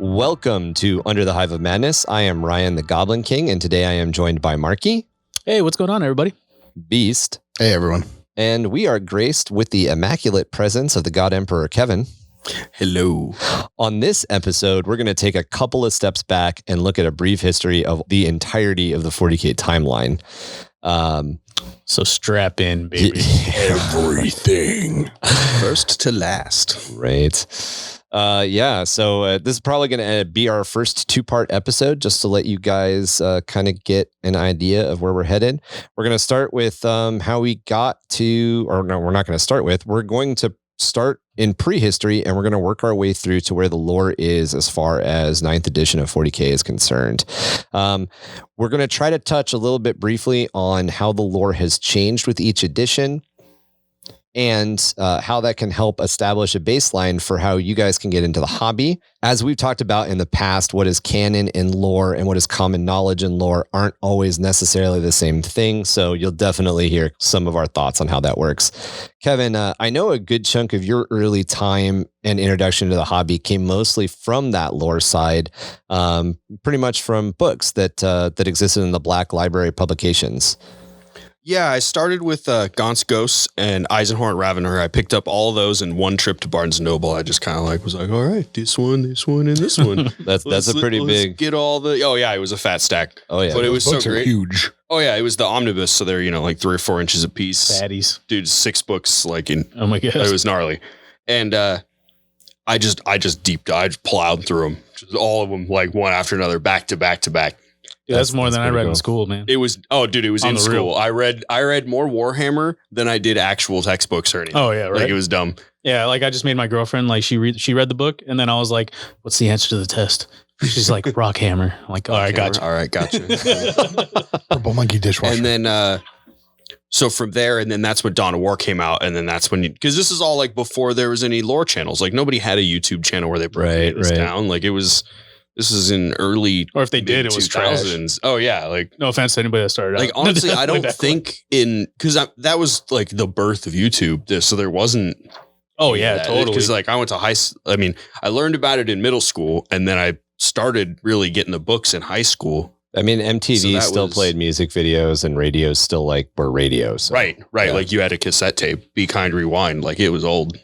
Welcome to Under the Hive of Madness. I am Ryan the Goblin King, and today I am joined by Marky. Hey, what's going on, everybody? Beast. Hey, everyone. And we are graced with the immaculate presence of the God Emperor Kevin. Hello. On this episode, we're going to take a couple of steps back and look at a brief history of the entirety of the 40k timeline. So strap in, baby. Everything. First to last. Right. So this is probably going to be our first two-part episode, just to let you guys kind of get an idea of where we're headed. We're going to start with how we got to, or no, we're not going to start with, we're going to start in prehistory, and we're going to work our way through to where the lore is as far as 9th edition of 40k is concerned. We're going to try to touch a little bit briefly on how the lore has changed with each edition, and how that can help establish a baseline for how you guys can get into the hobby. As we've talked about in the past, what is canon in lore and what is common knowledge in lore aren't always necessarily the same thing, so you'll definitely hear some of our thoughts on how that works. Kevin, I know a good chunk of your early time and introduction to the hobby came mostly from that lore side, pretty much from books that existed in the Black Library publications. Yeah, I started with Gaunt's Ghosts and Eisenhorn Ravener. I picked up all of those in one trip to Barnes & Noble. I just kind of was like, all right, this one, and this one. That's a pretty big. Get all the. Oh yeah, it was a fat stack. Oh yeah, but it was so books are great. Huge. Oh yeah, it was the omnibus, so they're 3 or 4 inches a piece. Fatties. Dude, 6 books Oh my gosh. It was gnarly, and I just deep dived, plowed through them, just all of them like one after another, back to back to back. Dude, that's more than I read in school, man. It was it was On in the school. real. I read more Warhammer than I did actual textbooks or anything. Oh yeah, right. Like it was dumb. Yeah, like I just made my girlfriend she read the book, and then I was like, "What's the answer to the test?" She's like, "Rockhammer." I'm like, all right, gotcha. All right, gotcha. Purple monkey dishwasher. And then so from there, and then that's when Dawn of War came out, and then that's when because this is all like before there was any lore channels. Like nobody had a YouTube channel where they broke this down. Like it was. This is in early, or if they did, it was trash. Oh yeah, like no offense to anybody that started out. Like honestly, I don't think because that was like the birth of YouTube. So there wasn't. Oh yeah, totally. Because I went to I learned about it in middle school, and then I started really getting the books in high school. I mean, MTV still played music videos, and radios still were radios. So, right. Yeah. Like you had a cassette tape, Be Kind Rewind. Like it was old.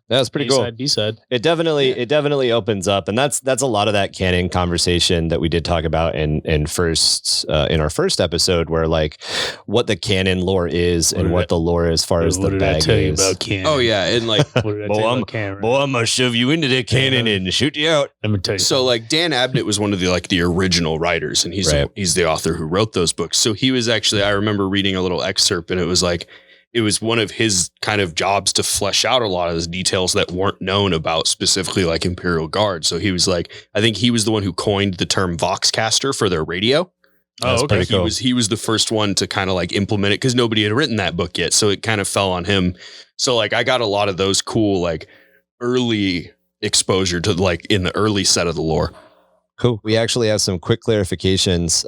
That was pretty cool. B-side. It definitely opens up, and that's a lot of that canon conversation that we did talk about in our first episode, where like what the canon lore is and what the lore as far as the bag is. About canon? Oh yeah, and like What did I tell you about Cameron? I'm gonna shove you into the cannon and shoot you out. Let me tell you. So like Dan Abnett was one of the original writers, and he's the author who wrote those books. So he was actually, I remember reading a little excerpt, and it was one of his kind of jobs to flesh out a lot of those details that weren't known about specifically like Imperial Guard. So he was I think he was the one who coined the term Voxcaster for their radio. Oh, okay. Cool. He was the first one to kind of like implement it because nobody had written that book yet. So it kind of fell on him. So like I got a lot of those cool like early exposure to like in the early set of the lore. Cool. We actually have some quick clarifications.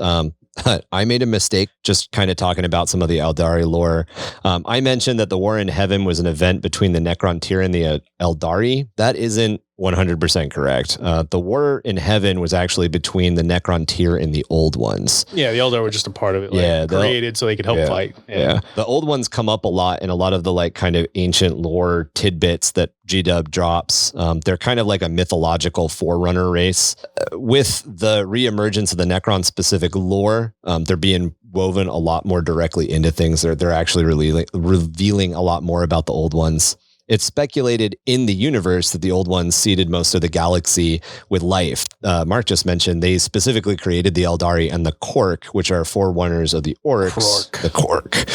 I made a mistake just kind of talking about some of the Eldari lore. I mentioned that the War in Heaven was an event between the Necron-Tyr and the Eldari. That isn't 100% correct. The War in Heaven was actually between the Necron-Tyr and the Old Ones. Yeah, the Eldar were just a part of it. Created so they could help fight. Yeah. The Old Ones come up a lot in a lot of the like kind of ancient lore tidbits that G-Dub drops. They're kind of like a mythological forerunner race. With the reemergence of the Necron specific lore, they're being woven a lot more directly into things. They're actually revealing a lot more about the Old Ones. It's speculated in the universe that the Old Ones seeded most of the galaxy with life. Mark just mentioned they specifically created the Eldari and the Kork, which are forerunners of the Orcs, the Kork,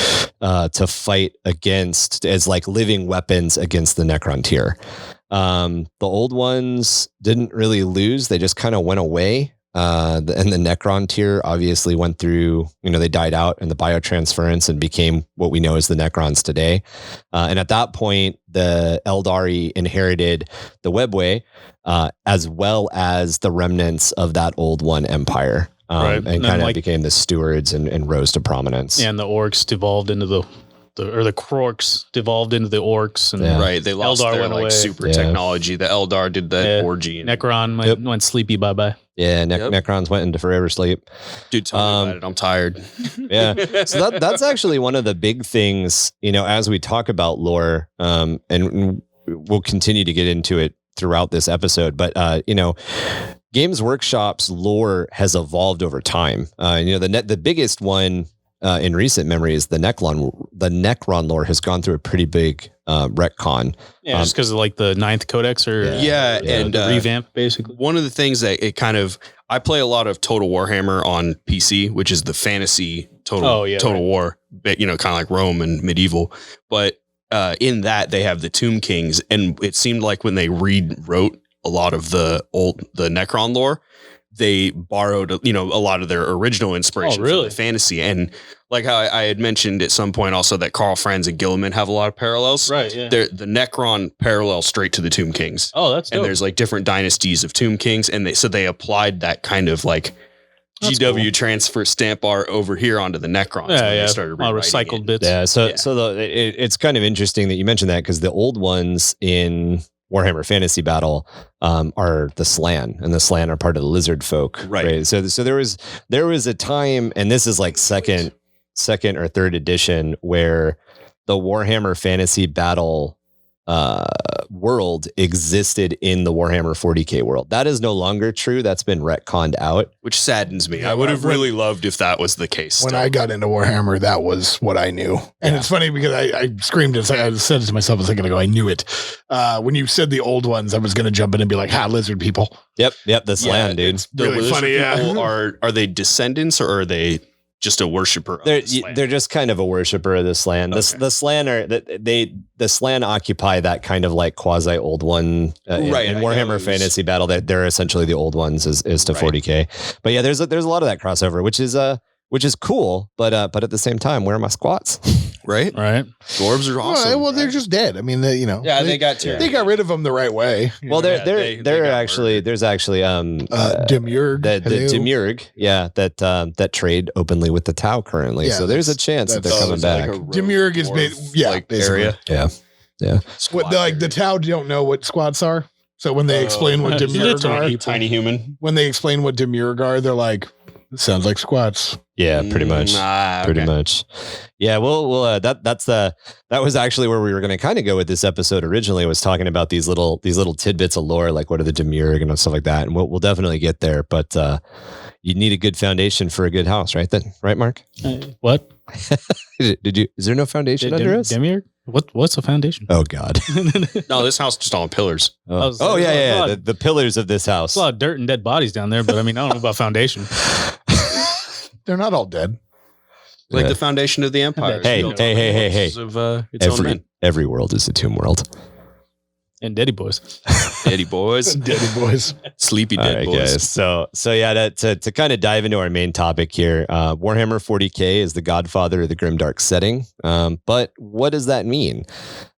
to fight against as like living weapons against the Necron-Tyr. The Old Ones didn't really lose. They just kind of went away. And the Necron-Tyr obviously went through, they died out in the biotransference and became what we know as the Necrons today. And at that point, the Eldari inherited the Webway, as well as the remnants of that Old One empire, and kind of became the stewards and rose to prominence. And the orcs devolved into the the Krorks devolved into the orcs, and right, they lost Eldar their went like away. super technology. The Eldar did that orgy. And Necron went sleepy. Bye. Yeah, Necrons went into forever sleep. Dude, tell me about it. I'm tired. Yeah. So that's actually one of the big things, as we talk about lore, and we'll continue to get into it throughout this episode. But, Games Workshop's lore has evolved over time. The biggest one in recent memory is the Necron. The Necron lore has gone through a pretty big retcon. Yeah, just because of like the 9th Codex or and the revamp, basically. One of the things that I play a lot of Total Warhammer on PC, which is the fantasy Total War, but kind of like Rome and medieval. But in that they have the Tomb Kings, and it seemed like when they rewrote a lot of the Necron lore, they borrowed, a lot of their original inspiration from the fantasy. And like how I had mentioned at some point also that Karl Franz and Gilliman have a lot of parallels. Right, yeah. The Necron parallel straight to the Tomb Kings. Oh, that's dope. And there's like different dynasties of Tomb Kings. And they applied that kind of like GW transfer stamp art over here onto the Necrons. Yeah. They started all recycled it. bits. Yeah. So it's kind of interesting that you mentioned that, because the old ones in Warhammer Fantasy Battle are the Slann, and the Slann are part of the lizard folk. Right. So there was a time, and this is like second or third edition, where the Warhammer Fantasy Battle world existed in the Warhammer 40k world. That is no longer true. That's been retconned out, which saddens me. Yeah, I would have really loved if that was the case. When I got into Warhammer, that was what I knew. And it's funny because I screamed it. I said it to myself a second ago. I knew it. When you said the old ones, I was going to jump in and be like, lizard people. Yep. The Slann, dude. The really funny. people are they descendants, or are they just a worshiper of the Slann? They're just kind of a worshiper of the Slann. Okay. The Slann the Slann occupy that kind of like quasi old one in Warhammer Fantasy Battle. They're essentially the old ones is to 40k. But yeah, there's a lot of that crossover, which is cool. But at the same time, where are my squats? Right. Dwarves are awesome. Well, they're just dead. I mean, they got rid of them the right way. Well, they're actually murdered. There's actually Demiurge, the Demiurge, that trade openly with the Tau currently. So there's a chance that they're coming back. Like Demiurge is area. Yeah. What the Tau don't know what squats are. So when they explain what Demiurge are, tiny human. When they explain what Demiurge are, they're like, it sounds like squats. Yeah, pretty much. Pretty much. Yeah, well, that was actually where we were going to kind of go with this episode originally, was talking about these little tidbits of lore, like what are the Demiurge and stuff like that. And we'll definitely get there, but you need a good foundation for a good house, right? Right, Mark? What? Is there no foundation under us? Demiurge? What's a foundation? Oh God. No, this house is just on pillars. Yeah. The pillars of this house. There's a lot of dirt and dead bodies down there, but I mean, I don't know about foundation. They're not all dead. Like the foundation of the empire. Hey. Of, its own men. Every world is a tomb world. And Daddy Boys. Daddy Boys. Daddy Boys. Sleepy dead boys. Guys. So yeah, to kind of dive into our main topic here, Warhammer 40k is the godfather of the grimdark setting. But what does that mean?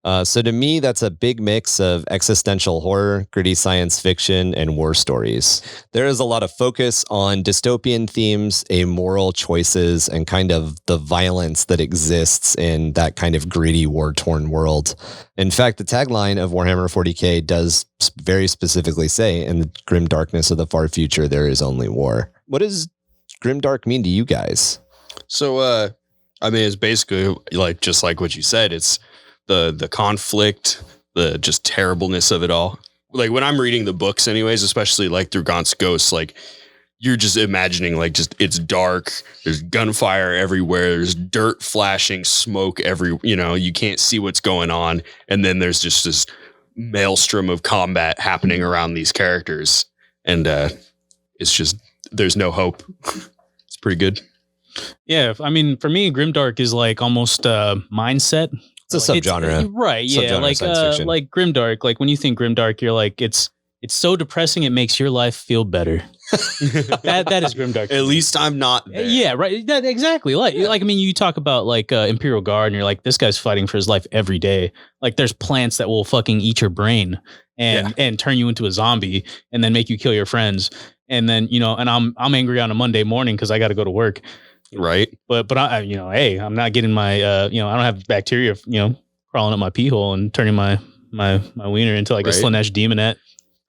So to me, that's a big mix of existential horror, gritty science fiction, and war stories. There is a lot of focus on dystopian themes, amoral choices, and kind of the violence that exists in that kind of gritty, war-torn world. In fact, the tagline of Warhammer 40k does very specifically say, in the grim darkness of the far future, there is only war. What does grimdark mean to you guys? So, I mean, it's basically just like what you said. It's the conflict, the just terribleness of it all. Like when I'm reading the books anyways, especially like through Gaunt's Ghosts, like you're just imagining like just it's dark, there's gunfire everywhere, there's dirt flashing, smoke you can't see what's going on. And then there's just this maelstrom of combat happening around these characters. And it's just, there's no hope. It's pretty good. Yeah. I mean, for me, grimdark is like almost mindset. It's a subgenre. Right. Yeah. Like grimdark, like when you think grimdark, you're like, it's so depressing. It makes your life feel better. that is grimdark. At least I'm not there. Yeah, right. Exactly. Like I mean, you talk about like Imperial Guard, and you're like, this guy's fighting for his life every day. Like, there's plants that will fucking eat your brain and turn you into a zombie, and then make you kill your friends. And then and I'm angry on a Monday morning because I got to go to work. Right. But I hey, I'm not getting my I don't have bacteria crawling up my pee hole and turning my wiener into like a Slanesh demonette.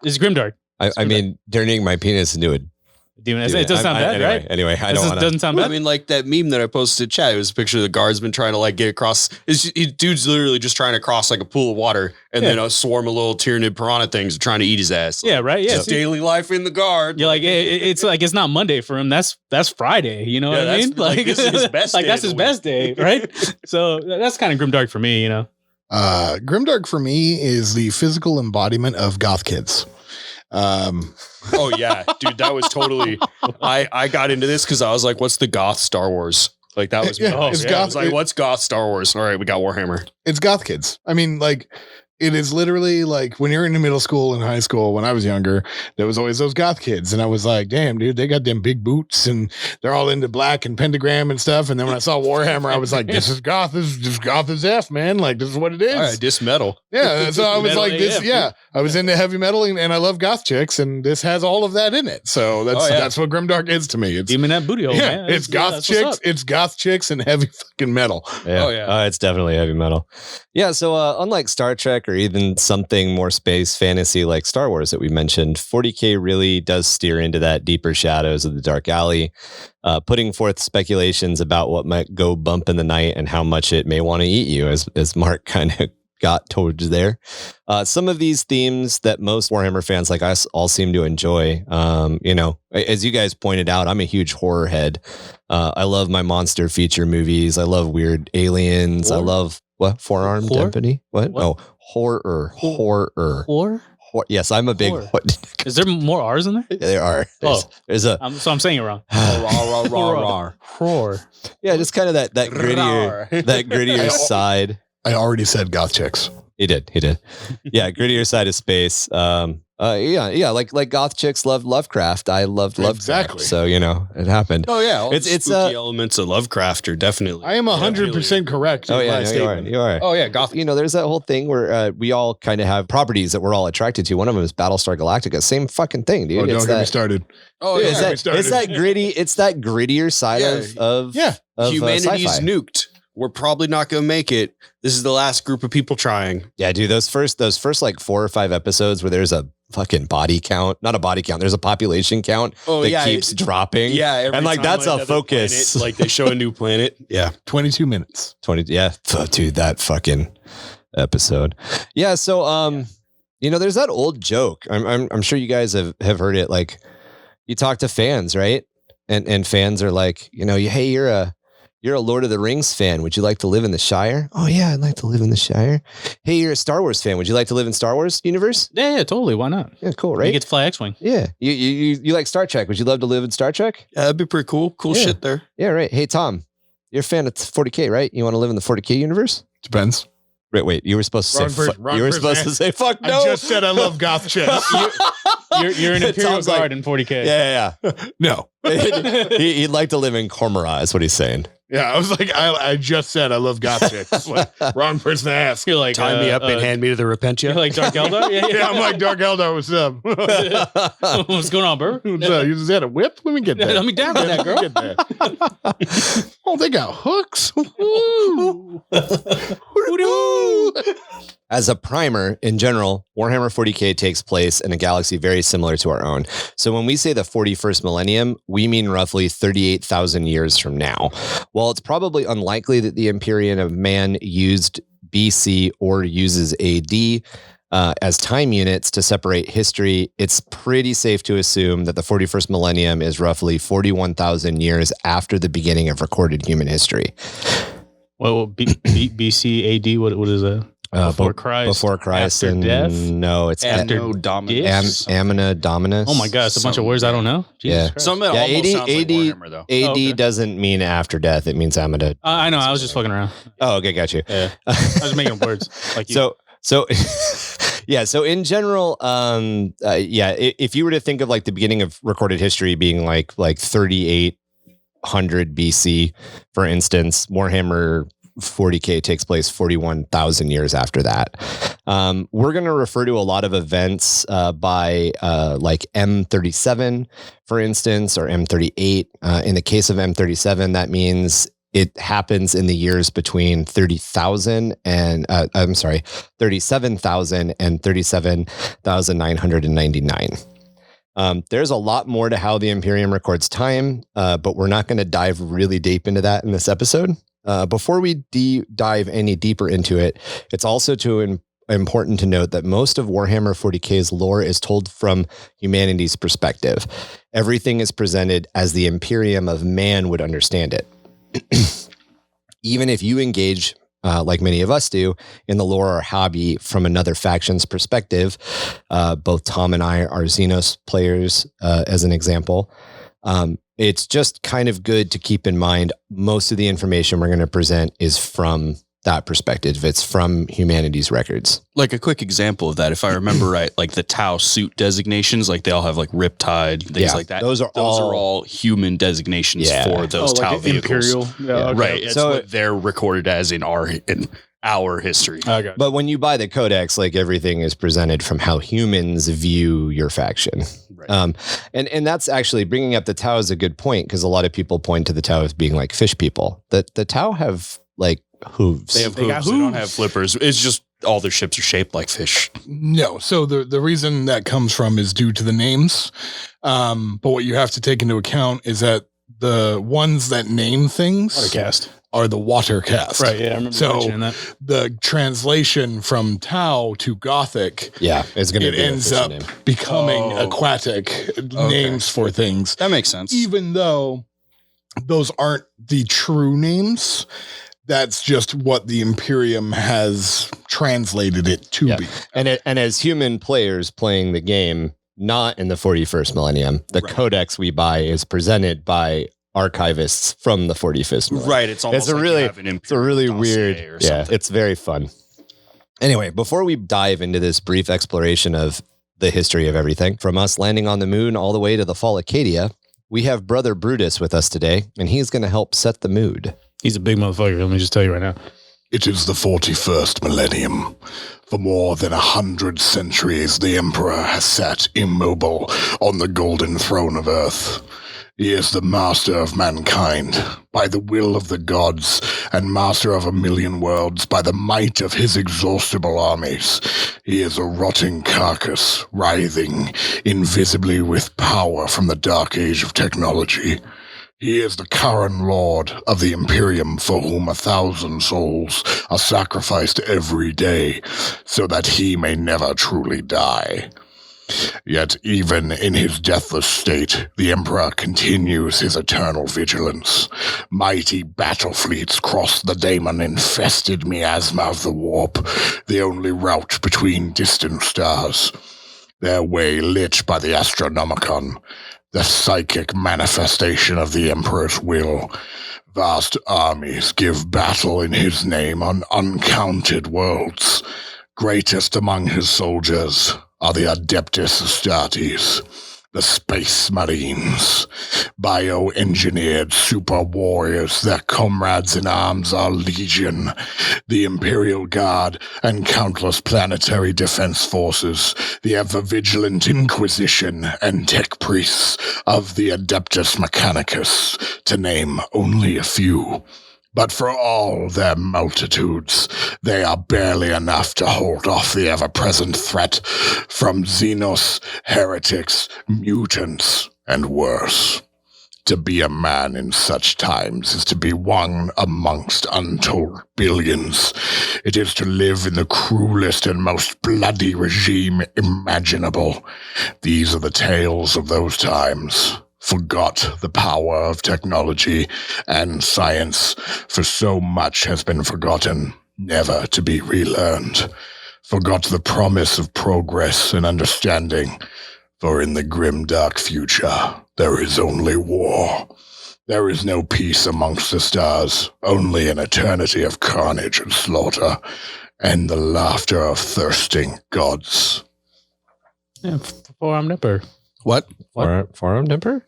It's Grimdark. I mean, turning my penis into a demon. It doesn't sound bad, right? Anyway, I don't want to. Doesn't sound bad. I mean, like that meme that I posted to chat, it was a picture of the guardsman trying to like get across. Dude's literally just trying to cross like a pool of water, and then a swarm of little tyrannid piranha things are trying to eat his ass. Yeah, right. Yeah, just daily life in the guard. You're like, it's like it's not Monday for him. That's Friday. You know what I mean? Like this is his best. Like that's his best day, right? So that's kind of Grimdark for me. Grimdark for me is the physical embodiment of goth kids. Oh yeah, dude, that was totally. I got into this because I was like, "What's the goth Star Wars?" Like that was. Goth. I was like, "What's goth Star Wars?" All right, we got Warhammer. It's goth kids. I mean, like. It is literally like when you're in middle school and high school, when I was younger, there was always those goth kids. And I was like, damn, dude, they got them big boots and they're all into black and pentagram and stuff. And then when I saw Warhammer, I was like, this is goth. This is just goth as F, man. Like, this is what it is. All right, dis metal. Yeah. So I was like, this, yeah, I was into heavy metal and I love goth chicks. And this has all of that in it. So that's what Grimdark is to me. It's demon that booty hole, man. It's goth chicks. It's goth chicks and heavy fucking metal. Yeah. Oh, yeah. It's definitely heavy metal. Yeah. So unlike Star Trek or even something more space fantasy like Star Wars that we mentioned, 40k really does steer into that deeper shadows of the dark alley, putting forth speculations about what might go bump in the night and how much it may want to eat you, as Mark kind of got towards there. Some of these themes that most Warhammer fans like us all seem to enjoy. As you guys pointed out, I'm a huge horror head. I love my monster feature movies. I love weird aliens. I love four-armed empathy. What? Oh, horror. Yes, I'm a big. Is there more R's in there? Yeah, there are. There's a. So I'm saying it wrong. Horror. Yeah, just kind of that grittier side. I already said goth chicks. He did. Yeah, grittier side of space. Like goth chicks loved Lovecraft. I loved Lovecraft. Exactly. So it happened. Oh yeah, all it's spooky elements of Lovecraft are definitely. I am 100% correct. Oh yeah, you are. Oh yeah, goth. There's that whole thing where we all kind of have properties that we're all attracted to. One of them is Battlestar Galactica. Same fucking thing, dude. Don't get me started. Oh yeah, it's that gritty. It's that grittier side of humanity's sci-fi. nuked. We're probably not going to make it. This is the last group of people trying. Yeah, dude, those first like 4 or 5 episodes where there's a fucking body count, not a body count. There's a population count that keeps dropping. Yeah. And like, that's a focus. Planet, like they show a new planet. Yeah. 22 minutes. 20. Yeah. Dude, that fucking episode. Yeah. So, there's that old joke. I'm sure you guys have heard it. Like you talk to fans, right? And fans are like, hey, you're a Lord of the Rings fan. Would you like to live in the Shire? Oh yeah, I'd like to live in the Shire. Hey, you're a Star Wars fan. Would you like to live in Star Wars universe? Yeah, totally. Why not? Yeah, cool, right? You get to fly X-Wing. Yeah. You like Star Trek. Would you love to live in Star Trek? Yeah, that'd be pretty cool. Cool shit there. Yeah, right. Hey, Tom, you're a fan of 40k, right? You want to live in the 40k universe? Depends. Wait, you were supposed to say fuck no. I just said I love goth chicks. You're an Imperial Guard in 40k. Yeah. No. He'd like to live in Cormorant, is what he's saying. Yeah, I was like, I just said I love goth chicks. Like, wrong person to ask. You're like, tie me up and hand me to the Repentia. You're like Dark Eldar? Yeah, I'm like, Dark Eldar, what's up? What's going on, bro? What's up? You just had a whip? Let me get that. Let me down with that, girl. Oh, they got hooks. As a primer, in general, Warhammer 40k takes place in a galaxy very similar to our own. So when we say the 41st millennium, we mean roughly 38,000 years from now. While it's probably unlikely that the Empyrean of Man used BC or uses AD as time units to separate history, it's pretty safe to assume that the 41st millennium is roughly 41,000 years after the beginning of recorded human history. Well, BC, AD, what is that? Before Christ. Before Christ. After death? No, it's Anno Dominus. Amina Dominus. Oh my God, it's a bunch of words I don't know. Jesus Christ. Some of it almost sounds like Warhammer, though. AD doesn't mean after death. It means Amina. I know. I was just fucking around. Oh, okay. Got you. Yeah. I was making words. Like you. So yeah. So in general, if you were to think of like the beginning of recorded history being like 3800 BC, for instance, Warhammer 40k takes place 41,000 years after that. We're going to refer to a lot of events by like M37, for instance, or M38. In the case of M37, that means it happens in the years between 37,000 and 37,999. There's a lot more to how the Imperium records time, but we're not going to dive really deep into that in this episode. Before we dive any deeper into it, it's also important to note that most of Warhammer 40k's lore is told from humanity's perspective. Everything is presented as the Imperium of man would understand it. Even if you engage, like many of us do, in the lore or hobby from another faction's perspective, both Tom and I are Xenos players, as an example. It's just kind of good to keep in mind most of the information we're going to present is from that perspective. It's from humanity's records. Like a quick example of that, if I remember right, like the Tau suit designations, like they all have like Riptide, things like that. Those are all human designations for those Tau like vehicles. Imperial. Yeah, okay. Right. It's what they're recorded as in our history. Okay. But when you buy the codex, like everything is presented from how humans view your faction. Right. And that's actually bringing up the Tau is a good point, because a lot of people point to the Tau as being like fish people. The Tau have like hooves. They have hooves. They don't have flippers. It's just all their ships are shaped like fish. No. So the reason that comes from is due to the names. But what you have to take into account is that the ones that name things are the water cast. Right. Yeah. I remember mentioning that. The translation from Tau to Gothic. Yeah. It's going to be ends up becoming aquatic names for things. That makes sense. Even though those aren't the true names. That's just what the Imperium has translated it to be. And as human players playing the game, not in the 41st millennium, the codex we buy is presented by archivists from the 45th millennium. Right. It's almost it's a really weird. Yeah. It's very fun. Anyway, before we dive into this brief exploration of the history of everything, from us landing on the moon all the way to the fall of Acadia, we have Brother Brutus with us today, and he's going to help set the mood. He's a big motherfucker. Let me just tell you right now. It is the 41st millennium. For more than 100 centuries, the Emperor has sat immobile on the golden throne of Earth. He is the master of mankind, by the will of the gods, and master of 1,000,000 worlds by the might of his exhaustible armies. He is a rotting carcass, writhing invisibly with power from the dark age of technology. He is the current lord of the Imperium, for whom 1,000 souls are sacrificed every day, so that he may never truly die. Yet even in his deathless state, the Emperor continues his eternal vigilance. Mighty battle fleets cross the daemon-infested miasma of the warp, the only route between distant stars. Their way lit by the Astronomicon, the psychic manifestation of the Emperor's will. Vast armies give battle in his name on uncounted worlds. Greatest among his soldiers are the Adeptus Astartes, the Space Marines, bioengineered super warriors. Their comrades in arms are legion, the Imperial Guard, and countless planetary defense forces, the ever-vigilant Inquisition and tech priests of the Adeptus Mechanicus, to name only a few. But for all their multitudes, they are barely enough to hold off the ever-present threat from Xenos, heretics, mutants, and worse. To be a man in such times is to be one amongst untold billions. It is to live in the cruelest and most bloody regime imaginable. These are the tales of those times. Forgot the power of technology and science, for so much has been forgotten, never to be relearned. Forgot the promise of progress and understanding, for in the grim dark future there is only war. There is no peace amongst the stars, only an eternity of carnage and slaughter, and the laughter of thirsting gods. Yeah, forearmed emperor. What? Forearmed emperor?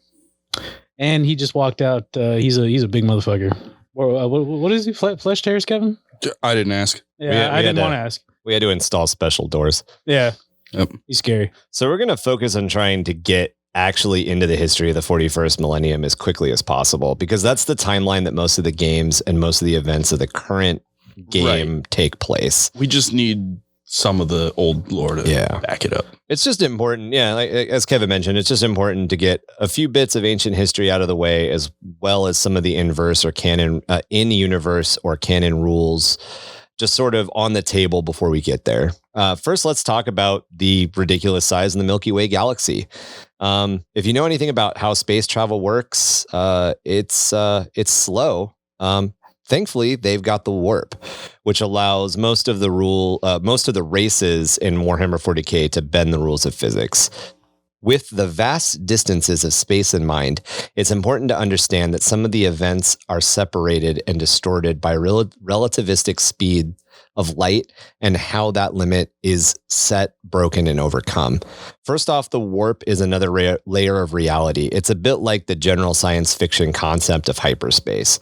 And he just walked out. He's a big motherfucker. What is he? Flesh tears, Kevin? I didn't ask. Yeah, I didn't want to ask. We had to install special doors. Yeah. Yep. He's scary. So we're going to focus on trying to get actually into the history of the 41st millennium as quickly as possible, because that's the timeline that most of the games and most of the events of the current game take place. We just need some of the old lore to back it up. It's just important. Yeah. Like, as Kevin mentioned, it's just important to get a few bits of ancient history out of the way, as well as some of the inverse or canon in universe or canon rules just sort of on the table before we get there. First, let's talk about the ridiculous size in the Milky Way galaxy. If you know anything about how space travel works, it's slow. Thankfully, they've got the warp, which allows most of the races in Warhammer 40k to bend the rules of physics. With the vast distances of space in mind, it's important to understand that some of the events are separated and distorted by relativistic speed of light and how that limit is set, broken, and overcome. First off, the warp is another layer of reality. It's a bit like the general science fiction concept of hyperspace.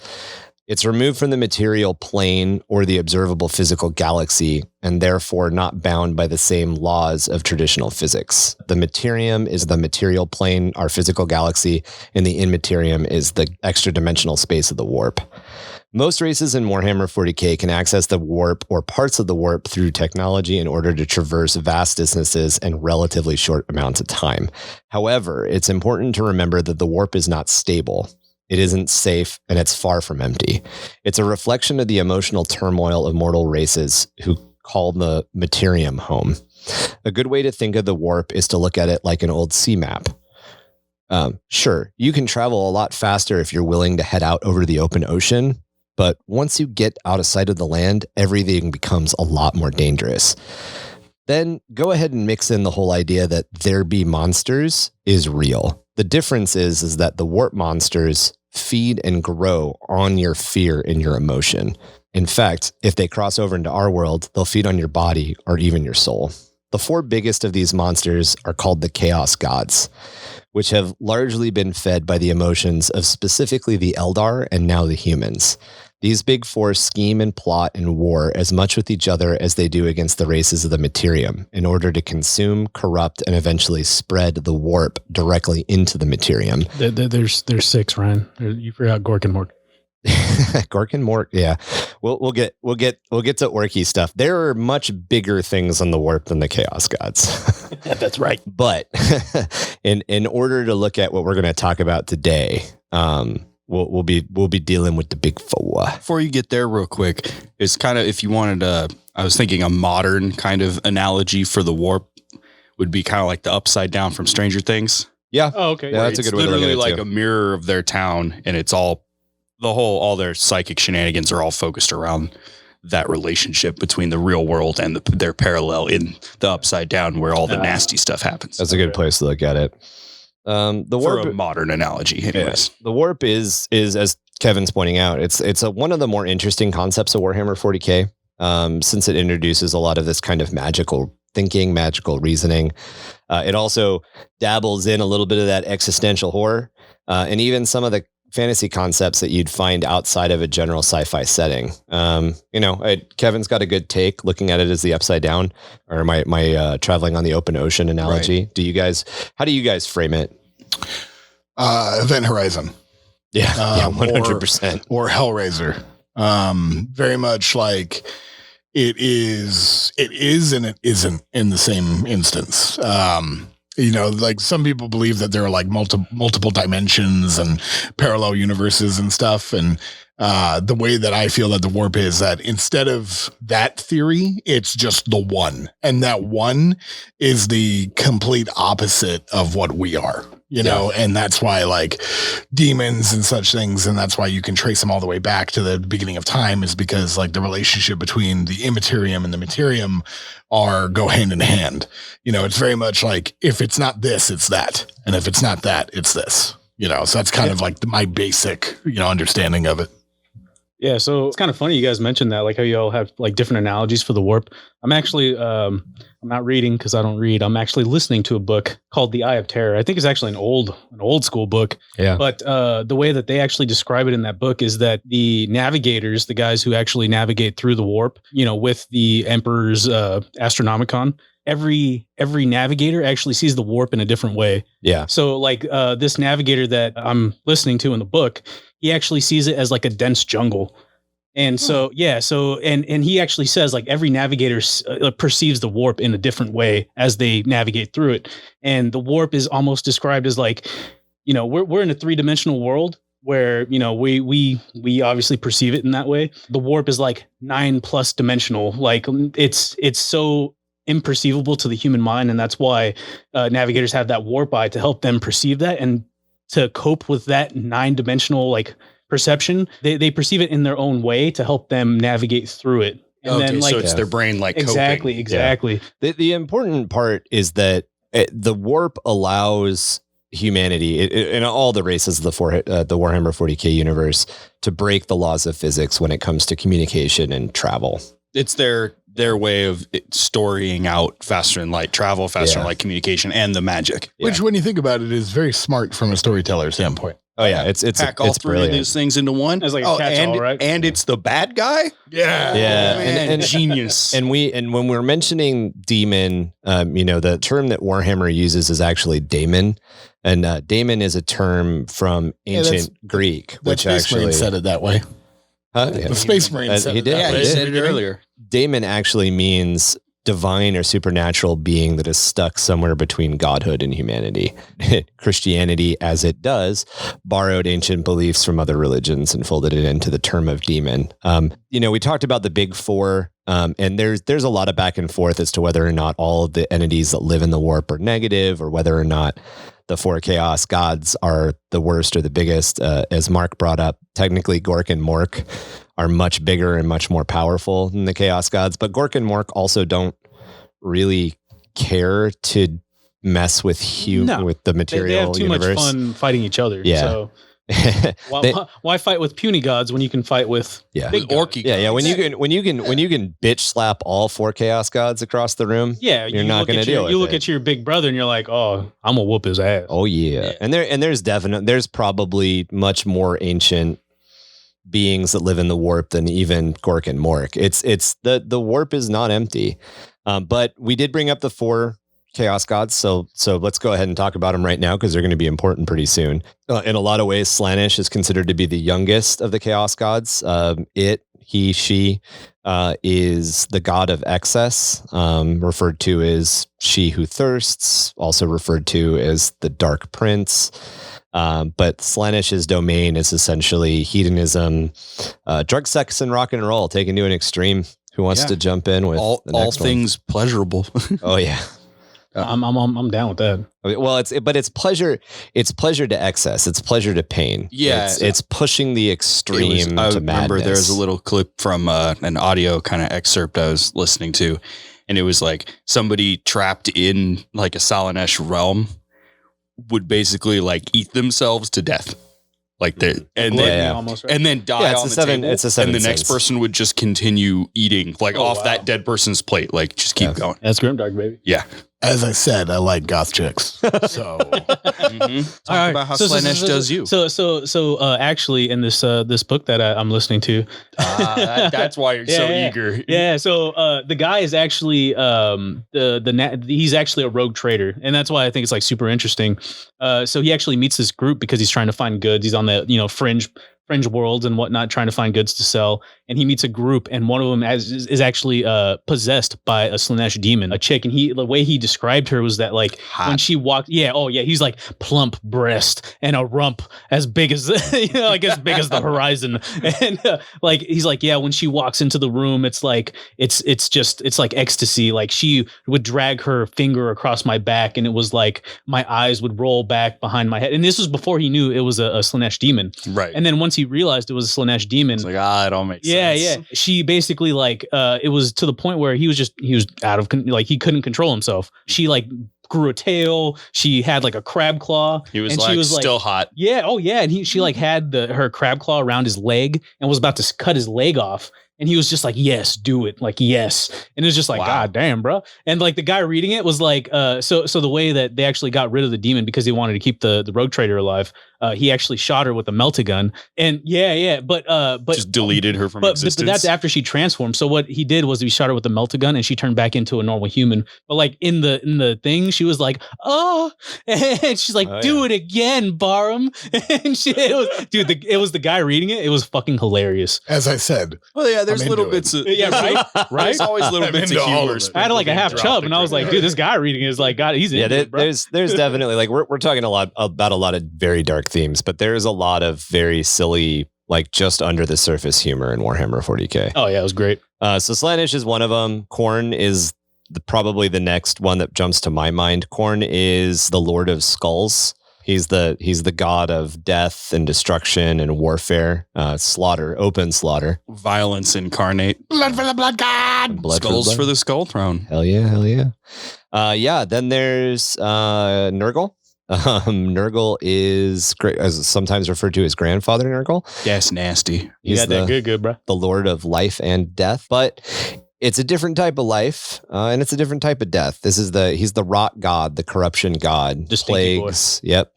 It's removed from the material plane or the observable physical galaxy, and therefore not bound by the same laws of traditional physics. The materium is the material plane, our physical galaxy, and the immaterium is the extra-dimensional space of the warp. Most races in Warhammer 40k can access the warp or parts of the warp through technology in order to traverse vast distances in relatively short amounts of time. However, it's important to remember that the warp is not stable. It isn't safe, and it's far from empty. It's a reflection of the emotional turmoil of mortal races who call the materium home. A good way to think of the warp is to look at it like an old sea map. Sure, you can travel a lot faster if you're willing to head out over the open ocean, but once you get out of sight of the land, everything becomes a lot more dangerous. Then go ahead and mix in the whole idea that there be monsters is real. The difference is that the warp monsters feed and grow on your fear and your emotion. In fact, if they cross over into our world, they'll feed on your body or even your soul. The four biggest of these monsters are called the Chaos Gods, which have largely been fed by the emotions of specifically the Eldar and now the humans. These big four scheme and plot and war as much with each other as they do against the races of the Materium in order to consume, corrupt, and eventually spread the warp directly into the Materium. There's six, Ryan. You forgot Gork and Mork. Gork and Mork, yeah. We'll get to orky stuff. There are much bigger things on the warp than the Chaos Gods. That's right. But in order to look at what we're going to talk about today, we'll be dealing with the big four. Before you get there real quick, it's kind of, if you wanted I was thinking a modern kind of analogy for the warp would be kind of like the upside down from Stranger Things. Yeah. Oh, okay. Yeah, that's a good way to look at it. It's literally like too. a mirror of their town, and it's all their psychic shenanigans are all focused around that relationship between the real world and their parallel in the upside down where all the nasty stuff happens. That's a good place to look at it. The warp, for a modern analogy, anyways. Yeah. The warp is as Kevin's pointing out, it's one of the more interesting concepts of Warhammer 40k, since it introduces a lot of this kind of magical thinking, magical reasoning. It also dabbles in a little bit of that existential horror, and even some of the fantasy concepts that you'd find outside of a general sci-fi setting. Kevin's got a good take looking at it as the upside down, or my traveling on the open ocean analogy. Right. How do you guys frame it? Event Horizon. Yeah, 100%. Or Hellraiser. Very much like it is and it isn't in the same instance. Like some people believe that there are like multiple dimensions and parallel universes and stuff. And the way that I feel that the warp is that instead of that theory, it's just the one. And that one is the complete opposite of what we are, and that's why like demons and such things. And that's why you can trace them all the way back to the beginning of time, is because like the relationship between the immaterium and the materium go hand in hand. It's very much like, if it's not this, it's that. And if it's not that, it's this, so that's kind of like my basic, understanding of it. Yeah, so it's kind of funny you guys mentioned that, like how you all have like different analogies for the warp. I'm actually, I'm not reading because I don't read. I'm actually listening to a book called The Eye of Terror. I think it's actually an old school book. Yeah. But the way that they actually describe it in that book is that the navigators, the guys who actually navigate through the warp, with the Emperor's Astronomicon, every navigator actually sees the warp in a different way. Yeah. So like this navigator that I'm listening to in the book, he actually sees it as like a dense jungle. And so, and he actually says like every navigator perceives the warp in a different way as they navigate through it. And the warp is almost described as like, we're in a 3-dimensional world where, we obviously perceive it in that way. The warp is like 9+ dimensional. Like it's so imperceivable to the human mind. And that's why navigators have that warp eye to help them perceive that, and to cope with that 9-dimensional like perception. They perceive it in their own way to help them navigate through it. And then like, so it's their brain like exactly, coping. Exactly. Yeah. The important part is that the warp allows humanity in all the races of the Warhammer 40k universe to break the laws of physics when it comes to communication and travel. It's their way of storying out faster than light travel, faster than light communication, and the magic. Which, when you think about it, is very smart from a storyteller standpoint. Oh yeah, it's pack all three of these things into one. It's like a catch-all, right? And it's the bad guy. Yeah, and genius. And when we're mentioning demon, the term that Warhammer uses is actually daemon, and daemon is a term from ancient Greek, which actually said it that way. The Space Marine said it. Yeah, he said it earlier. Daemon actually means divine or supernatural being that is stuck somewhere between godhood and humanity. Christianity, as it does, borrowed ancient beliefs from other religions and folded it into the term of demon. We talked about the big four, and there's a lot of back and forth as to whether or not all of the entities that live in the warp are negative, or whether or not the 4 chaos gods are the worst or the biggest. As Mark brought up, technically Gork and Mork are much bigger and much more powerful than the chaos gods, but Gork and Mork also don't really care to mess with with the material they have too universe. Much fun fighting each other. Yeah. So why fight with puny gods when you can fight with big orky? Yeah. When you can bitch slap all 4 chaos gods across the room. Yeah, you're not going to deal with it. You look at your big brother and you're like, oh, I'm gonna whoop his ass. Oh yeah. And there's probably much more ancient beings that live in the warp than even Gork and Mork. It's the warp is not empty. But we did bring up the 4 chaos gods, so let's go ahead and talk about them right now, because they're going to be important pretty soon. In a lot of ways, Slaanesh is considered to be the youngest of the chaos gods. She is the god of excess, referred to as she who thirsts, also referred to as the dark prince. But Slaanesh's domain is essentially hedonism, drug, sex, and rock and roll taken to an extreme. Who wants to jump in with all things pleasurable? Oh yeah. I'm down with that. Well, it's pleasure. It's pleasure to excess. It's pleasure to pain. Yeah, it's pushing the extreme I to remember madness. there was a little clip from an audio kind of excerpt I was listening to, and it was like somebody trapped in like a Slaanesh realm would basically like eat themselves to death. Like and then die on the table. It's a 7 and the next cents. person would just continue eating off that dead person's plate. Like just keep going. That's Grimdark, baby. Yeah. As I said, I like goth chicks. So Talk about how Slaanesh does you. So actually, in this book that I'm listening to, that's why you're so eager. Yeah. So the guy is actually he's actually a rogue trader, and that's why I think it's like super interesting. So he actually meets this group because he's trying to find goods. He's on the fringe worlds and whatnot, trying to find goods to sell. And he meets a group, and one of them is actually possessed by a Slaanesh demon, a chick. And the way he described her was that like when she walked, he's like plump breast and a rump as big as as big as the horizon. And he's like, when she walks into the room, it's like it's like ecstasy. Like she would drag her finger across my back, and it was like my eyes would roll back behind my head. And this was before he knew it was a Slaanesh demon, right? And then once he realized it was a Slaanesh demon, it's like it all makes sense. Yeah. She basically it was to the point where he was out of he couldn't control himself. She grew a tail. She had like a crab claw. He was and like she was still hot. Yeah. Oh yeah. And she like had her crab claw around his leg and was about to cut his leg off. And he was just like, yes, do it. Like, yes. And it was just like, Wow. God damn, bro. And like the guy reading it was like, so the way that they actually got rid of the demon because they wanted to keep the rogue trader alive, he actually shot her with a melt-a-gun. And but Just deleted her from existence. But that's after she transformed. So what he did was he shot her with a melt-a-gun and she turned back into a normal human. But like in the thing, she was like, oh, and she's like, do it again, Barham. And it was the guy reading it. It was fucking hilarious. As I said, Well, yeah, there's I'm little into it. bits of Right? There's always little I'm bits of into all humor. of it. I had like a half chub, and I was like, dude, this guy reading it is like, God, he's in it, bro. there's definitely like we're talking a lot about a lot of very dark themes, but there's a lot of very silly, like just under the surface humor in Warhammer 40k. Oh yeah, it was great. So Slaanesh is one of them. Khorn is probably the next one that jumps to my mind. Khorn is the Lord of Skulls. He's the god of death and destruction and warfare, slaughter, open slaughter, Violence incarnate. blood for the blood god. blood Skulls blood. for the Skull Throne. Hell yeah. Then there's Nurgle. Nurgle is sometimes referred to as Grandfather Nurgle. Yes, nasty. You got that good, bro. The Lord of Life and Death, but it's a different type of life, and it's a different type of death. He's the rot god, the corruption god, The stinky boy. plagues. Yep.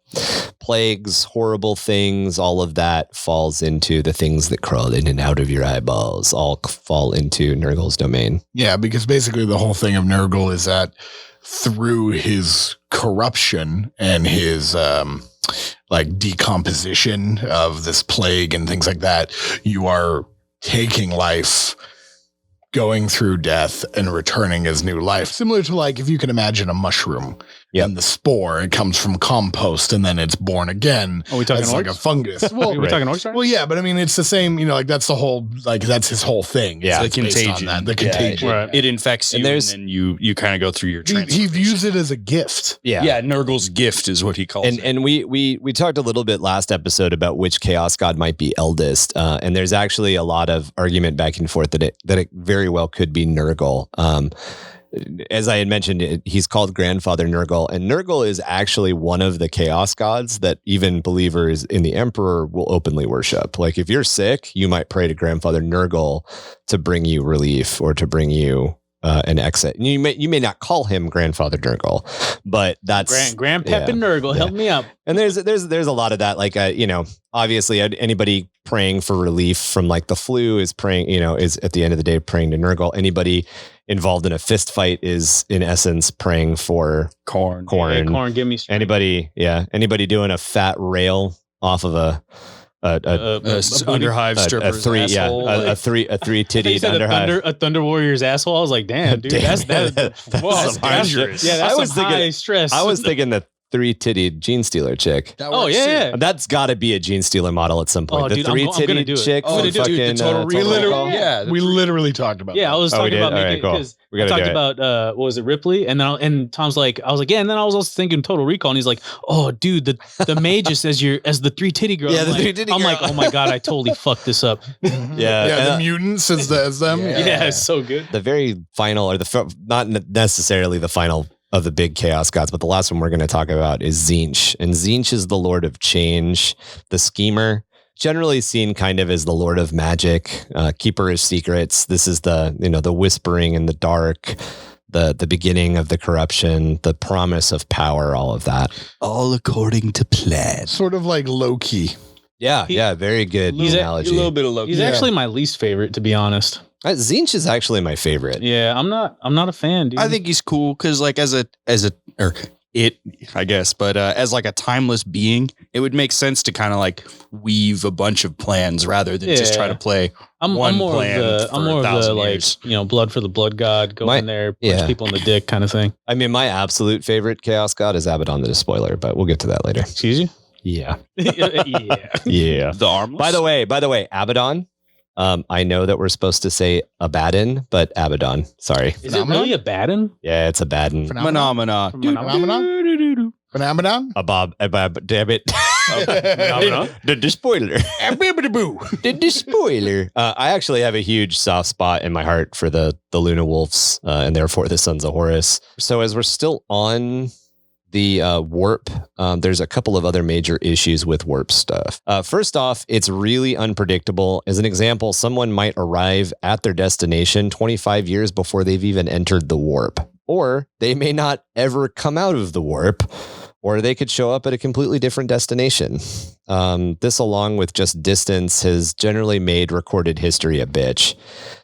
Plagues, horrible things, all of that falls into the things that crawl in and out of your eyeballs, all fall into Nurgle's domain. Yeah, because basically the whole thing of Nurgle is that through his corruption and his like decomposition of this plague and things like that, you are taking life, going through death and returning as new life. Similar to like if you can imagine a mushroom. Yep. And the spore, it comes from compost and then it's born again. Are we talking as like a orcs? fungus. Are we Right. talking orcs? Right? Well, yeah, but I mean, it's the same, like that's the whole, like that's his whole thing. Yeah. It's The based on contagion. that, the Yeah, contagion. Right. It infects you, And and, there's- then you kind of go through your He training. views it as a gift. Yeah, Nurgle's gift is what he calls it. And we talked a little bit last episode about which chaos god might be eldest, and there's actually a lot of argument back and forth that it very well could be Nurgle. As I had mentioned, he's called Grandfather Nurgle, and Nurgle is actually one of the chaos gods that even believers in the Emperor will openly worship. Like if you're sick, you might pray to Grandfather Nurgle to bring you relief or to bring you an exit. And you may not call him Grandfather Nurgle, but that's Grandpep yeah, and Nurgle, help me out. and there's a lot of that, like obviously anybody praying for relief from like the flu is praying, is at the end of the day praying to Nurgle. Anybody involved in a fist fight is in essence praying for Khorn. Hey, Khorn, give me strength. anybody doing a fat rail off of a Underhive stripper's asshole. a three titty underhive. a Thunder Warrior's asshole. I was like, damn, dude, that's Some dangerous. Yeah, that's I was some thinking- high stress. I was thinking the 3-titted Gene Stealer chick. That Oh works yeah, too. yeah. That's got to be a Gene Stealer model at some point. Oh, The dude, I'm gonna 3-titted do it. chick Oh, from dude, the fucking Total We Recall. literally, Yeah, we literally talked about Yeah, that. I was Oh, we talking did? about All right, making cool. because We I gotta talked do it. about what was it, Ripley, and then Tom's like, I was like, yeah, and then I was also thinking Total Recall, and he's like, oh, dude, the magus as the 3-titty girl. Yeah, I'm the like, 3-titty I'm girl. like, oh my god, I totally fucked this up. Yeah, the mutants as them. Yeah, it's so good. the very final, or not necessarily the final of the big chaos gods, but the last one we're going to talk about is Tzeentch. And Tzeentch is the Lord of Change, the schemer, generally seen kind of as the Lord of Magic, keeper of secrets. This is the whispering in the dark, the beginning of the corruption, the promise of power, all of that. All according to plan. Sort of like Loki. Yeah, very good He's analogy. A little bit of Loki. He's Yeah. actually my least favorite, to be honest. Tzeentch is actually my favorite. Yeah, I'm not a fan, dude. I think he's cool because, like, as a I guess, but as like a timeless being, it would make sense to kind of like weave a bunch of plans rather than just try Yeah. to play. I'm one more plan of for I'm more of the 1,000 like years. blood for the blood god, go in there, punch yeah. people in the dick kind of thing. I mean, my absolute favorite chaos god is Abaddon the Despoiler, but we'll get to that later. Excuse you? Yeah. Yeah. Yeah. The armless. By the way, Abaddon. I know that we're supposed to say Abaddon, but Abaddon. Sorry. Is it really a Baden? Yeah, it's Abaddon. Phenomena. Phenomenon? Phenomenon? Damn it. The Despoiler. The Despoiler. I actually have a huge soft spot in my heart for the Luna Wolves, and therefore the Sons of Horus. So as we're still on the warp, there's a couple of other major issues with warp stuff. First off, it's really unpredictable. As an example, someone might arrive at their destination 25 years before they've even entered the warp, or they may not ever come out of the warp, or they could show up at a completely different destination. This, along with just distance, has generally made recorded history a bitch.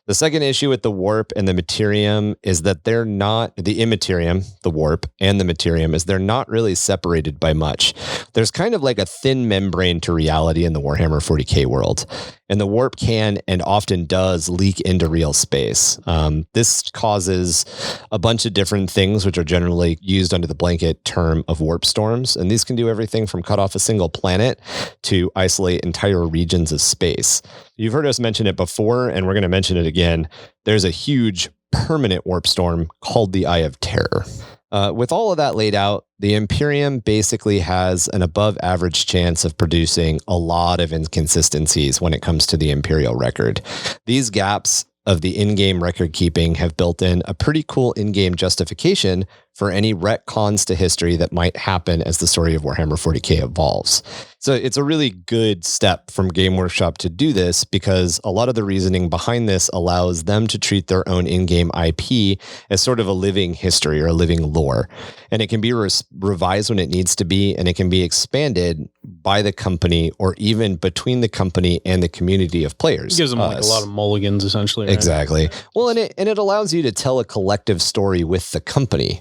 The second issue with the warp and the materium is that they're not, the immaterium, the warp, and the materium, is they're not really separated by much. There's kind of like a thin membrane to reality in the Warhammer 40k world. And the warp can and often does leak into real space. This causes a bunch of different things, which are generally used under the blanket term of warp storms. And these can do everything from cut off a single planet to isolate entire regions of space. You've heard us mention it before, and we're going to mention it again. There's a huge permanent warp storm called the Eye of Terror. With all of that laid out, the Imperium basically has an above average chance of producing a lot of inconsistencies when it comes to the Imperial record. These gaps of the in-game record keeping have built in a pretty cool in-game justification for any retcons to history that might happen as the story of Warhammer 40k evolves. So it's a really good step from Game Workshop to do this, because a lot of the reasoning behind this allows them to treat their own in-game IP as sort of a living history or a living lore. And it can be revised when it needs to be, and it can be expanded by the company or even between the company and the community of players. It gives them like a lot of mulligans, essentially. Right? Exactly. Well, and it allows you to tell a collective story with the company.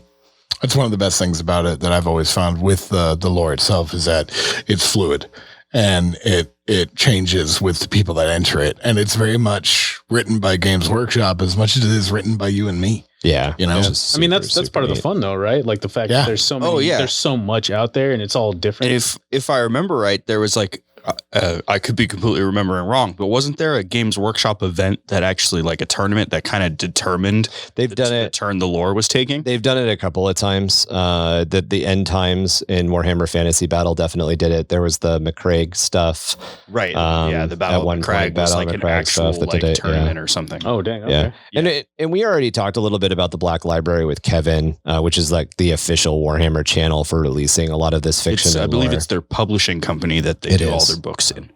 That's one of the best things about it that I've always found with the lore itself, is that it's fluid and it changes with the people that enter it. And it's very much written by Games Workshop as much as it is written by you and me. Yeah. You know, I mean, that's part of the fun though, right? Like the fact that there's so many, there's so much out there and it's all different. And if I remember right, there was like, I could be completely remembering wrong, but wasn't there a Games Workshop event that actually, like a tournament that kind of determined the turn the lore was taking? They've done it a couple of times. The end times in Warhammer Fantasy Battle definitely did it. There was the McCraig stuff. Right. The Battle of McCraig was like an actual tournament or something. Oh, dang. Okay. Yeah. And we already talked a little bit about the Black Library with Kevin, which is like the official Warhammer channel for releasing a lot of this fiction. I believe it's their publishing company that they do all their books in.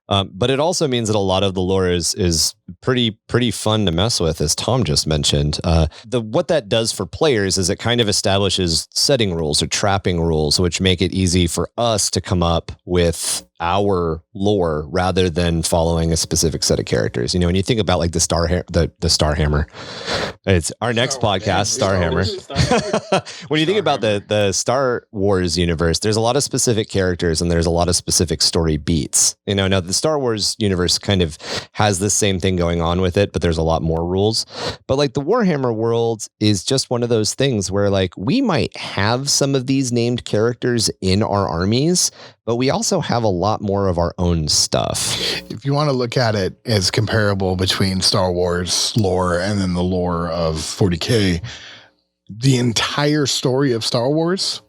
But it also means that a lot of the lore is pretty fun to mess with, as Tom just mentioned. What that does for players is it kind of establishes setting rules or trapping rules, which make it easy for us to come up with our lore rather than following a specific set of characters. You know, when you think about like the Starhammer, it's our next podcast, Starhammer. When you think about the Star Wars universe, there's a lot of specific characters and there's a lot of specific story beats. You know, now the Star Wars universe kind of has this same thing going on with it, but there's a lot more rules. But like the Warhammer world is just one of those things where like we might have some of these named characters in our armies, but we also have a lot more of our own stuff. If you want to look at it as comparable between Star Wars lore and then the lore of 40K, the entire story of Star Wars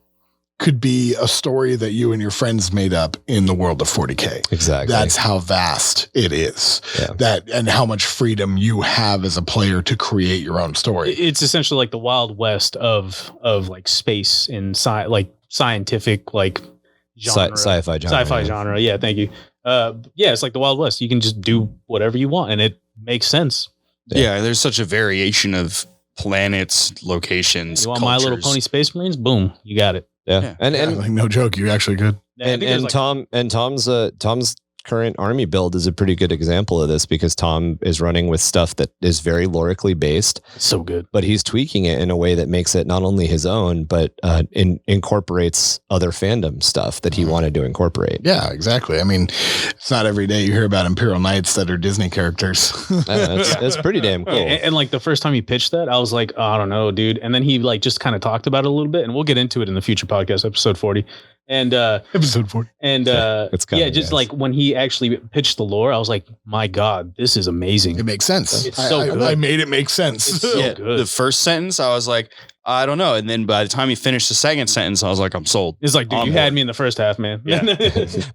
could be a story that you and your friends made up in the world of 40K. Exactly. That's how vast it is. Yeah. And how much freedom you have as a player to create your own story. It's essentially like the Wild West of like space and scientific like genre. Sci-fi genre. Yeah, thank you. It's like the Wild West. You can just do whatever you want and it makes sense. Yeah, there's such a variation of planets, locations, You want cultures. My Little Pony Space Marines? Boom, you got it. Yeah. And like, no joke, you actually could. And Tom's current army build is a pretty good example of this, because Tom is running with stuff that is very lorically based. So good. But he's tweaking it in a way that makes it not only his own, but incorporates other fandom stuff that he wanted to incorporate. Yeah, exactly. I mean, it's not every day you hear about Imperial Knights that are Disney characters. It's pretty damn cool. And like the first time he pitched that, I was like, oh, I don't know, dude. And then he like just kind of talked about it a little bit, and we'll get into it in the future podcast, episode 40. And episode 40. And like when he actually pitched the lore, I was like, my God, this is amazing. It makes sense. It's so good. I made it make sense. It's so good. The first sentence, I was like, I don't know. And then by the time he finished the second sentence, I was like, I'm sold. It's like, dude, you had me in the first half, man. Yeah.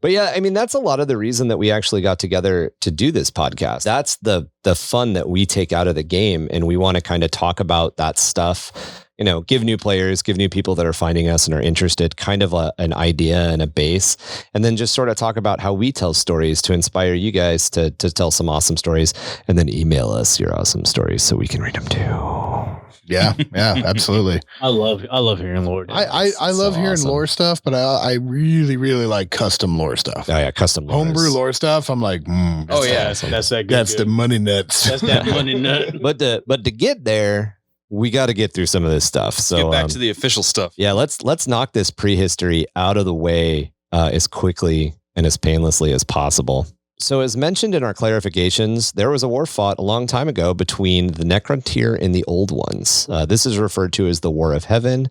But yeah, I mean, that's a lot of the reason that we actually got together to do this podcast. That's the fun that we take out of the game. And we want to kind of talk about that stuff give new players, give new people that are finding us and are interested kind of an idea and a base, and then just sort of talk about how we tell stories to inspire you guys to tell some awesome stories, and then email us your awesome stories so we can read them too. Yeah, absolutely. I love hearing lore. I love hearing awesome lore stuff, but I really, really like custom lore stuff. Oh yeah, custom lore. Homebrew lore stuff. I'm like, that's that good. That's the money nuts. That's that money nut. But to get there, we got to get through some of this stuff. So get back to the official stuff. Yeah, let's knock this prehistory out of the way as quickly and as painlessly as possible. So as mentioned in our clarifications, there was a war fought a long time ago between the Necrontyr and the Old Ones. This is referred to as the War of Heaven,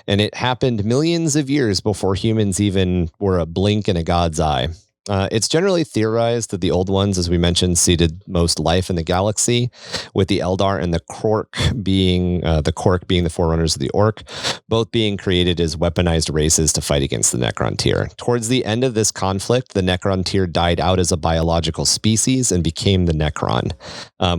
and it happened millions of years before humans even were a blink in a god's eye. It's generally theorized that the Old Ones, as we mentioned, seeded most life in the galaxy, with the Eldar and the Kork being the forerunners of the Orc, both being created as weaponized races to fight against the Necrontyr. Towards the end of this conflict, the Necrontyr died out as a biological species and became the Necron.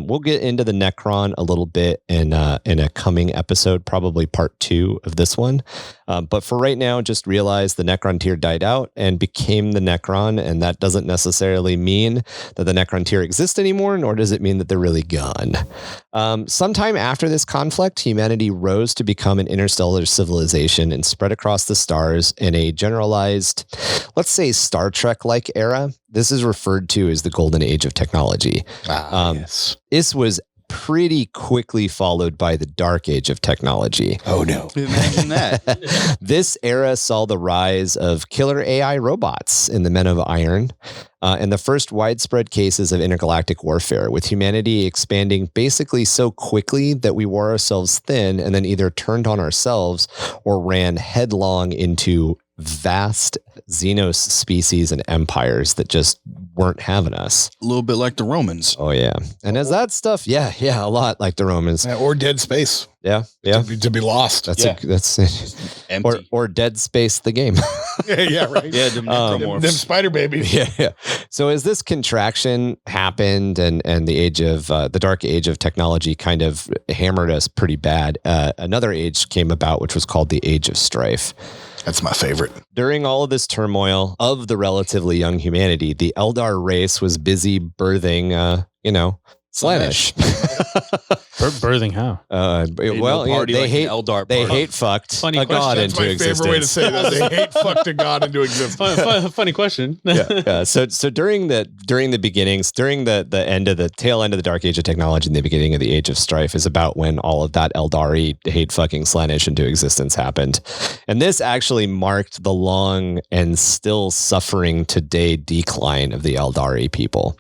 We'll get into the Necron a little bit in a coming episode, probably part 2 of this one. But for right now, just realize the Necrontyr died out and became the Necron, and that doesn't necessarily mean that the Necrontyr exist anymore, nor does it mean that they're really gone. Sometime after this conflict, humanity rose to become an interstellar civilization and spread across the stars in a generalized, let's say, Star Trek-like era. This is referred to as the Golden Age of technology. Yes. This was pretty quickly followed by the Dark Age of technology. Oh no. Imagine that. This era saw the rise of killer AI robots in the Men of Iron, and the first widespread cases of intergalactic warfare, with humanity expanding basically so quickly that we wore ourselves thin and then either turned on ourselves or ran headlong into vast Xenos species and empires that just weren't having us. A little bit like the Romans. Oh yeah. And as that stuff, yeah, a lot like the Romans. Yeah, or Dead Space. Yeah. To be lost. That's Empty. or Dead Space the game. yeah, right. Yeah, them spider babies. Yeah. So as this contraction happened and the Dark Age of technology kind of hammered us pretty bad, another age came about, which was called the Age of Strife. That's my favorite. During all of this turmoil of the relatively young humanity, the Eldar race was busy birthing, Slaanesh. Birthing how? They hate Eldar. They hate fucked Funny a god That's into my existence. favorite way to say that. They hate fucked a god into existence. Funny question. Yeah. So during the beginnings, during the end of the tail end of the Dark Age of technology and the beginning of the Age of Strife is about when all of that Eldari hate fucking Slaanesh into existence happened. And this actually marked the long and still suffering today decline of the Eldari people.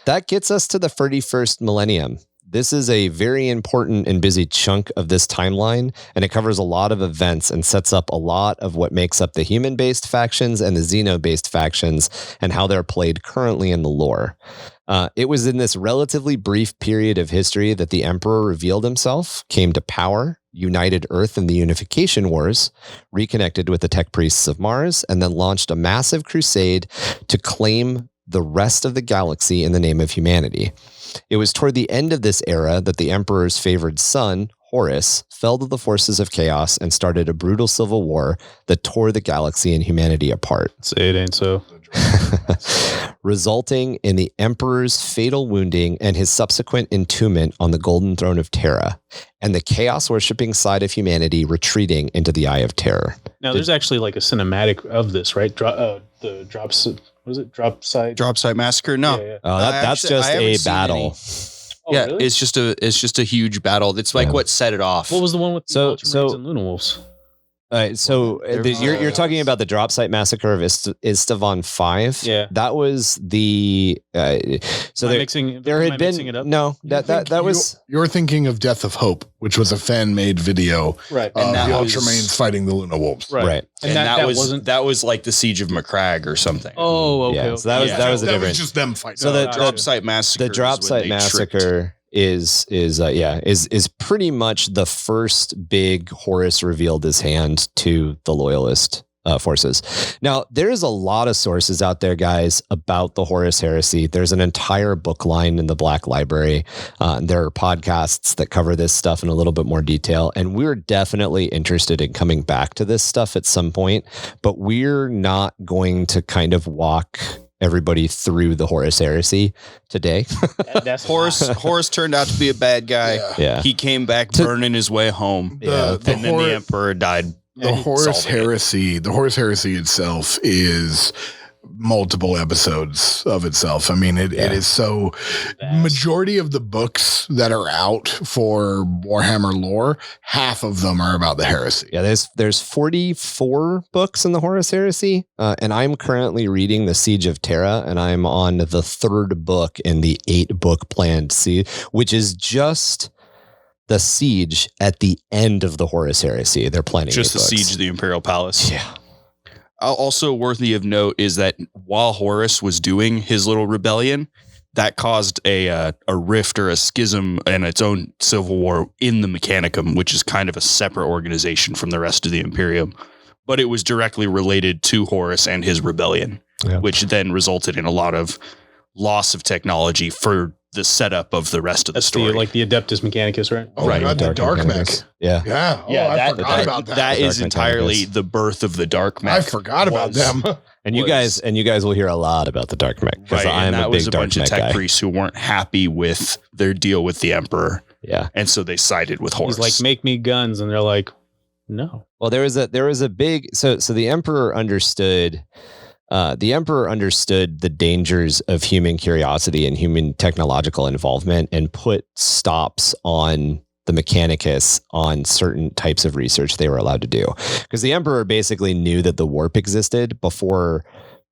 That gets us to the 31st millennium. This is a very important and busy chunk of this timeline, and it covers a lot of events and sets up a lot of what makes up the human-based factions and the Xeno-based factions and how they're played currently in the lore. It was in this relatively brief period of history that the Emperor revealed himself, came to power, united Earth in the Unification Wars, reconnected with the Tech Priests of Mars, and then launched a massive crusade to claim the rest of the galaxy in the name of humanity. It was toward the end of this era that the Emperor's favored son, Horus, fell to the forces of chaos and started a brutal civil war that tore the galaxy and humanity apart. Say it ain't so. Resulting in the Emperor's fatal wounding and his subsequent entombment on the Golden Throne of Terra, and the chaos-worshipping side of humanity retreating into the Eye of Terror. Now, there's actually like a cinematic of this, right? The drops. What is it? Drop site Massacre? No. Yeah. Oh, that's just a battle. Oh, Yeah, really? it's just a huge battle. It's like what set it off. What was the one with the So- Ultramarines and Luna Wolves? You're talking about the drop site massacre of Istavan 5. Yeah. That was the there had been no that was You're thinking of Death of Hope, which was a fan-made video right, of that the was- Ultramarines fighting the Luna Wolves. right. and wasn't. that was like the Siege of Macragge or something. Oh, okay. Yeah, so that was Yeah. that was the That difference. was just them fighting. So the Drop site massacre. The drop site massacre is pretty much the first big Horus revealed his hand to the loyalist forces. Now, there's a lot of sources out there, guys, about the Horus Heresy. There's an entire book line in the Black Library. There are podcasts that cover this stuff in a little bit more detail. And we're definitely interested in coming back to this stuff at some point, but we're not going to kind of walk everybody through the Horus Heresy today. Horus turned out to be a bad guy. Yeah. He came back burning his way home. And then the Emperor died. The Horus Heresy itself is multiple episodes of itself. I mean, it is so majority of the books that are out for Warhammer lore, half of them are about the heresy. Yeah, there's 44 books in the Horus Heresy, and I'm currently reading the Siege of Terra, and I'm on the 3rd book in the 8-book planned siege, which is just the siege at the end of the Horus Heresy. They're planning just the siege of the Imperial Palace. Yeah. Also worthy of note is that while Horus was doing his little rebellion, that caused a rift or a schism and its own civil war in the Mechanicum, which is kind of a separate organization from the rest of the Imperium. But it was directly related to Horus and his rebellion, which then resulted in a lot of loss of technology for the setup of the rest of the story. Like the Adeptus Mechanicus, right? Oh, right. The Dark Mech. Yeah. Yeah. Oh, I forgot about that. That is entirely the birth of the Dark Mech. I forgot about them. And you guys will hear a lot about the Dark Mech, because I'm a big Dark Mech guy. That was a bunch of tech priests who weren't happy with their deal with the Emperor. Yeah. And so they sided with Horus. He's like, make me guns. And they're like, no. Well, there was a big, so the Emperor understood the dangers of human curiosity and human technological involvement, and put stops on the Mechanicus on certain types of research they were allowed to do. Because the Emperor basically knew that the warp existed before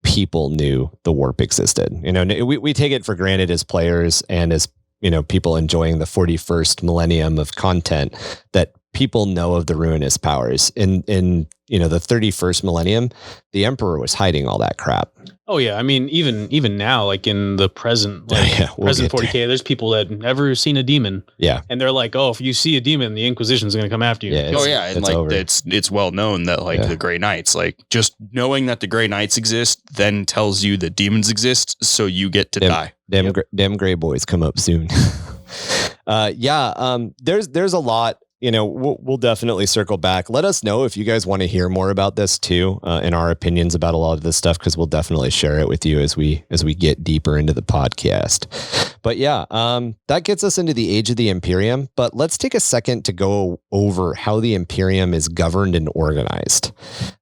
people knew the warp existed. You know, we take it for granted as players and as, you know, people enjoying the 41st millennium of content that people know of the ruinous powers. In you know, the 31st millennium, the Emperor was hiding all that crap. Oh yeah, I mean, even now, like in the present, present 40k, there's people that never seen a demon. Yeah, and they're like, oh, if you see a demon, the Inquisition's going to come after you. Yeah, and like over. It's well known that the Grey Knights, like just knowing that the Grey Knights exist, then tells you that demons exist, so you get to die. Them Grey boys come up soon. There's a lot. You know, we'll definitely circle back. Let us know if you guys want to hear more about this too, and our opinions about a lot of this stuff, because we'll definitely share it with you as we get deeper into the podcast. But that gets us into the Age of the Imperium. But let's take a second to go over how the Imperium is governed and organized.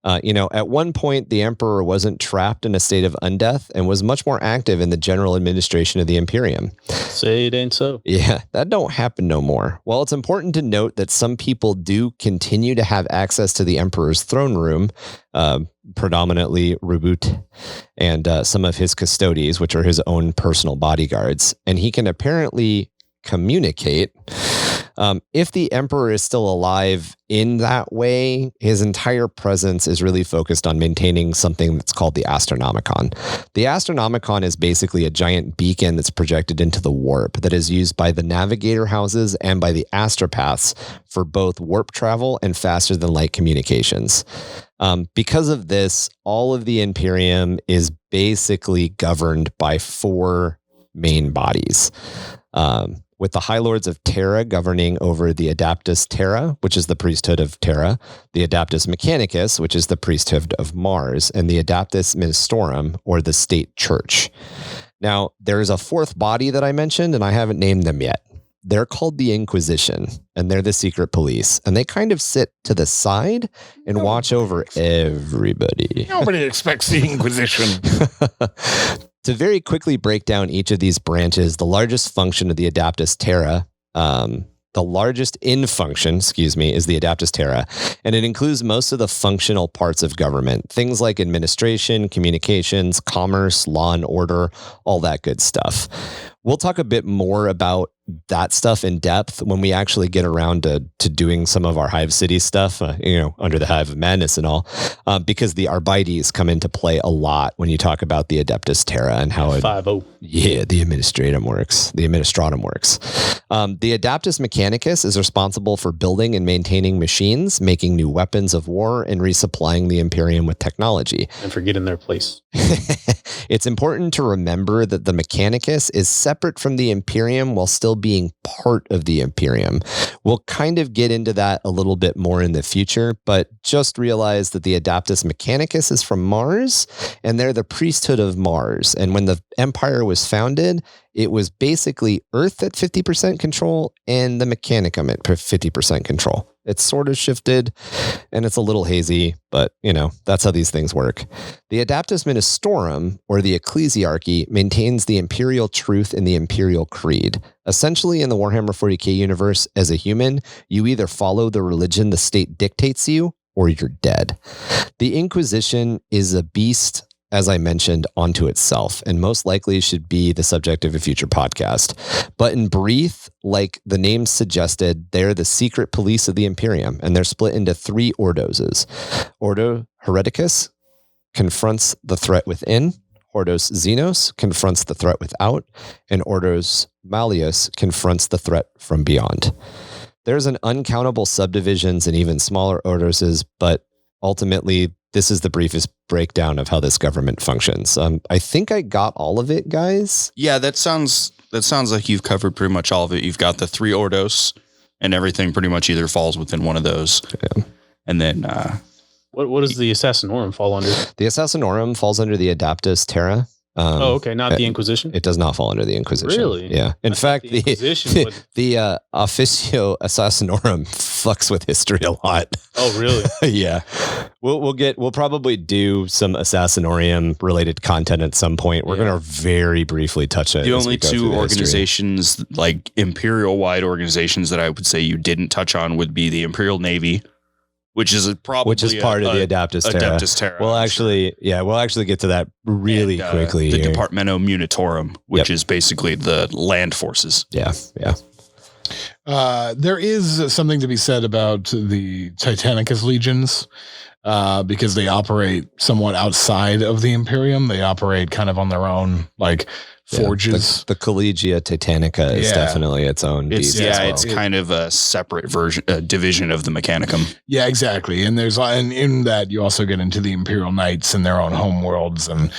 At one point, the Emperor wasn't trapped in a state of undeath and was much more active in the general administration of the Imperium. Say it ain't so. Yeah, that don't happen no more. Well, it's important to note that some people do continue to have access to the Emperor's throne room, predominantly Reboot and some of his custodies, which are his own personal bodyguards. And he can apparently communicate. If the Emperor is still alive in that way, his entire presence is really focused on maintaining something that's called the Astronomicon. The Astronomicon is basically a giant beacon that's projected into the warp that is used by the navigator houses and by the astropaths for both warp travel and faster than light communications. Because of this, all of the Imperium is basically governed by 4 main bodies. With the High Lords of Terra governing over the Adeptus Terra, which is the priesthood of Terra, the Adeptus Mechanicus, which is the priesthood of Mars, and the Adeptus Ministorum, or the state church. Now, there's a 4th body that I mentioned, and I haven't named them yet. They're called the Inquisition, and they're the secret police, and they kind of sit to the side and watch over everybody. Nobody expects the Inquisition. To very quickly break down each of these branches, the largest function of the Adeptus Terra, the largest in function, is the Adeptus Terra, and it includes most of the functional parts of government, things like administration, communications, commerce, law and order, all that good stuff. We'll talk a bit more about that stuff in depth when we actually get around to doing some of our Hive City stuff, under the Hive of Madness and all, because the Arbites come into play a lot when you talk about the Adeptus Terra and how the administratum works. The Adeptus Mechanicus is responsible for building and maintaining machines, making new weapons of war, and resupplying the Imperium with technology. And forgetting their place. It's important to remember that the Mechanicus is separate from the Imperium while still being part of the Imperium. We'll kind of get into that a little bit more in the future, but just realize that the Adeptus Mechanicus is from Mars, and they're the priesthood of Mars. And when the Empire was founded, it was basically Earth at 50% control and the Mechanicum at 50% control. It's sort of shifted and it's a little hazy, but that's how these things work. The Adeptus Ministorum, or the Ecclesiarchy, maintains the imperial truth in the imperial creed. Essentially, in the Warhammer 40k universe, as a human, you either follow the religion the state dictates you, or you're dead. The Inquisition is a beast, as I mentioned, onto itself, and most likely should be the subject of a future podcast. But in brief, like the name suggested, they're the secret police of the Imperium, and they're split into 3 ordoses. Ordo Hereticus confronts the threat within, Ordos Xenos confronts the threat without, and Ordos Malleus confronts the threat from beyond. There's an uncountable subdivisions and even smaller ordoses, but ultimately, this is the briefest breakdown of how this government functions. I think I got all of it, guys. Yeah, that sounds like you've covered pretty much all of it. You've got the 3 ordos, and everything pretty much either falls within one of those. Yeah. And then what does the Assassinorum fall under? The Assassinorum falls under the Adeptus Terra. Okay, not the Inquisition? It does not fall under the Inquisition. Really? Yeah. In fact, the Officio Assassinorum fucks with history a lot. Oh, really? Yeah. We'll probably do some Assassinorium related content at some point. We're going to very briefly touch it. The only 2 organizations, like Imperial wide organizations, that I would say you didn't touch on would be the Imperial Navy, which is part of the Adeptus Terra. Adeptus Terra. We'll actually get to that really quickly. The Departamento Munitorum, which is basically the land forces. Yeah, yeah. There is something to be said about the Titanicus legions, because they operate somewhat outside of the Imperium. They operate kind of on their own, like forges. The Collegia Titanica is definitely its own beast. It's kind of a separate division of the Mechanicum. Yeah, exactly. And in that you also get into the Imperial Knights and their own home worlds, and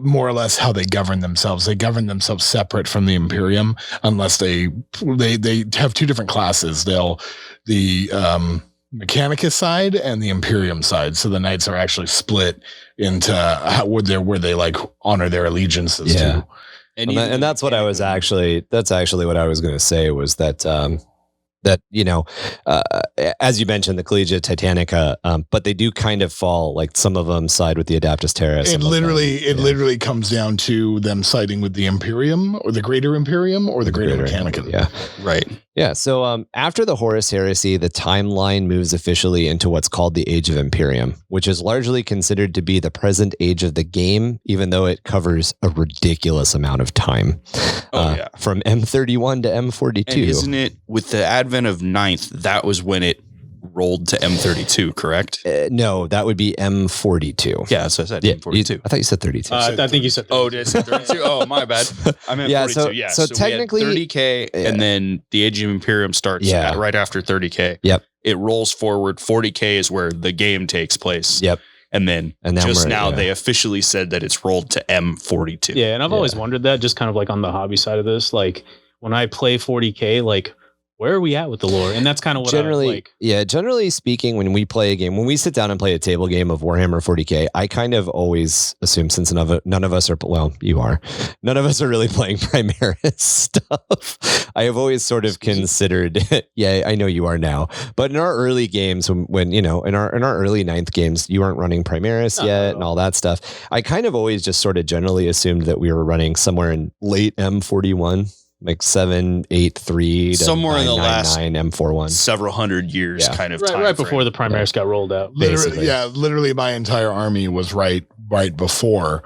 more or less how they govern themselves. They govern themselves separate from the Imperium, unless they have 2 different classes. The Mechanicus side and the Imperium side. So the Knights are actually split into where they like honor their allegiances to. And that's what I was actually what I was going to say was that as you mentioned, the Collegia Titanica, but they do kind of fall, like some of them side with the Adeptus Terra. It literally comes down to them siding with the Imperium or the Greater Imperium or the Greater Mechanicum. Yeah. Right. Yeah. So after the Horus Heresy, the timeline moves officially into what's called the Age of Imperium, which is largely considered to be the present age of the game, even though it covers a ridiculous amount of time. From M31 to M42. And isn't it, with the advent of 9th, that was when it rolled to M32, correct? No, that would be M42. Yeah, so I said M42. I thought you said 32. I think you said 32. Oh, did I say 32? Oh, my bad. I meant 42. So technically, we had 30K, and then the Age of Imperium starts right after 30K. Yep. It rolls forward. 40K is where the game takes place. Yep. And then they officially said that it's rolled to M42. Yeah, and I've always wondered that, just kind of like on the hobby side of this, like when I play 40K, like where are we at with the lore? And that's kind of what generally speaking, when we play a game, when we sit down and play a table game of Warhammer 40k, I kind of always assume, since none of us are, none of us are really playing Primaris stuff. I have always sort of considered, I know you are now, but in our early games, when in our early 9th games, you weren't running Primaris yet and all that stuff. I kind of always just sort of generally assumed that we were running somewhere in late M41. Like 783 to somewhere in the last M41, several hundred years, kind of time right before the Primaris got rolled out. Literally, my entire army was right before,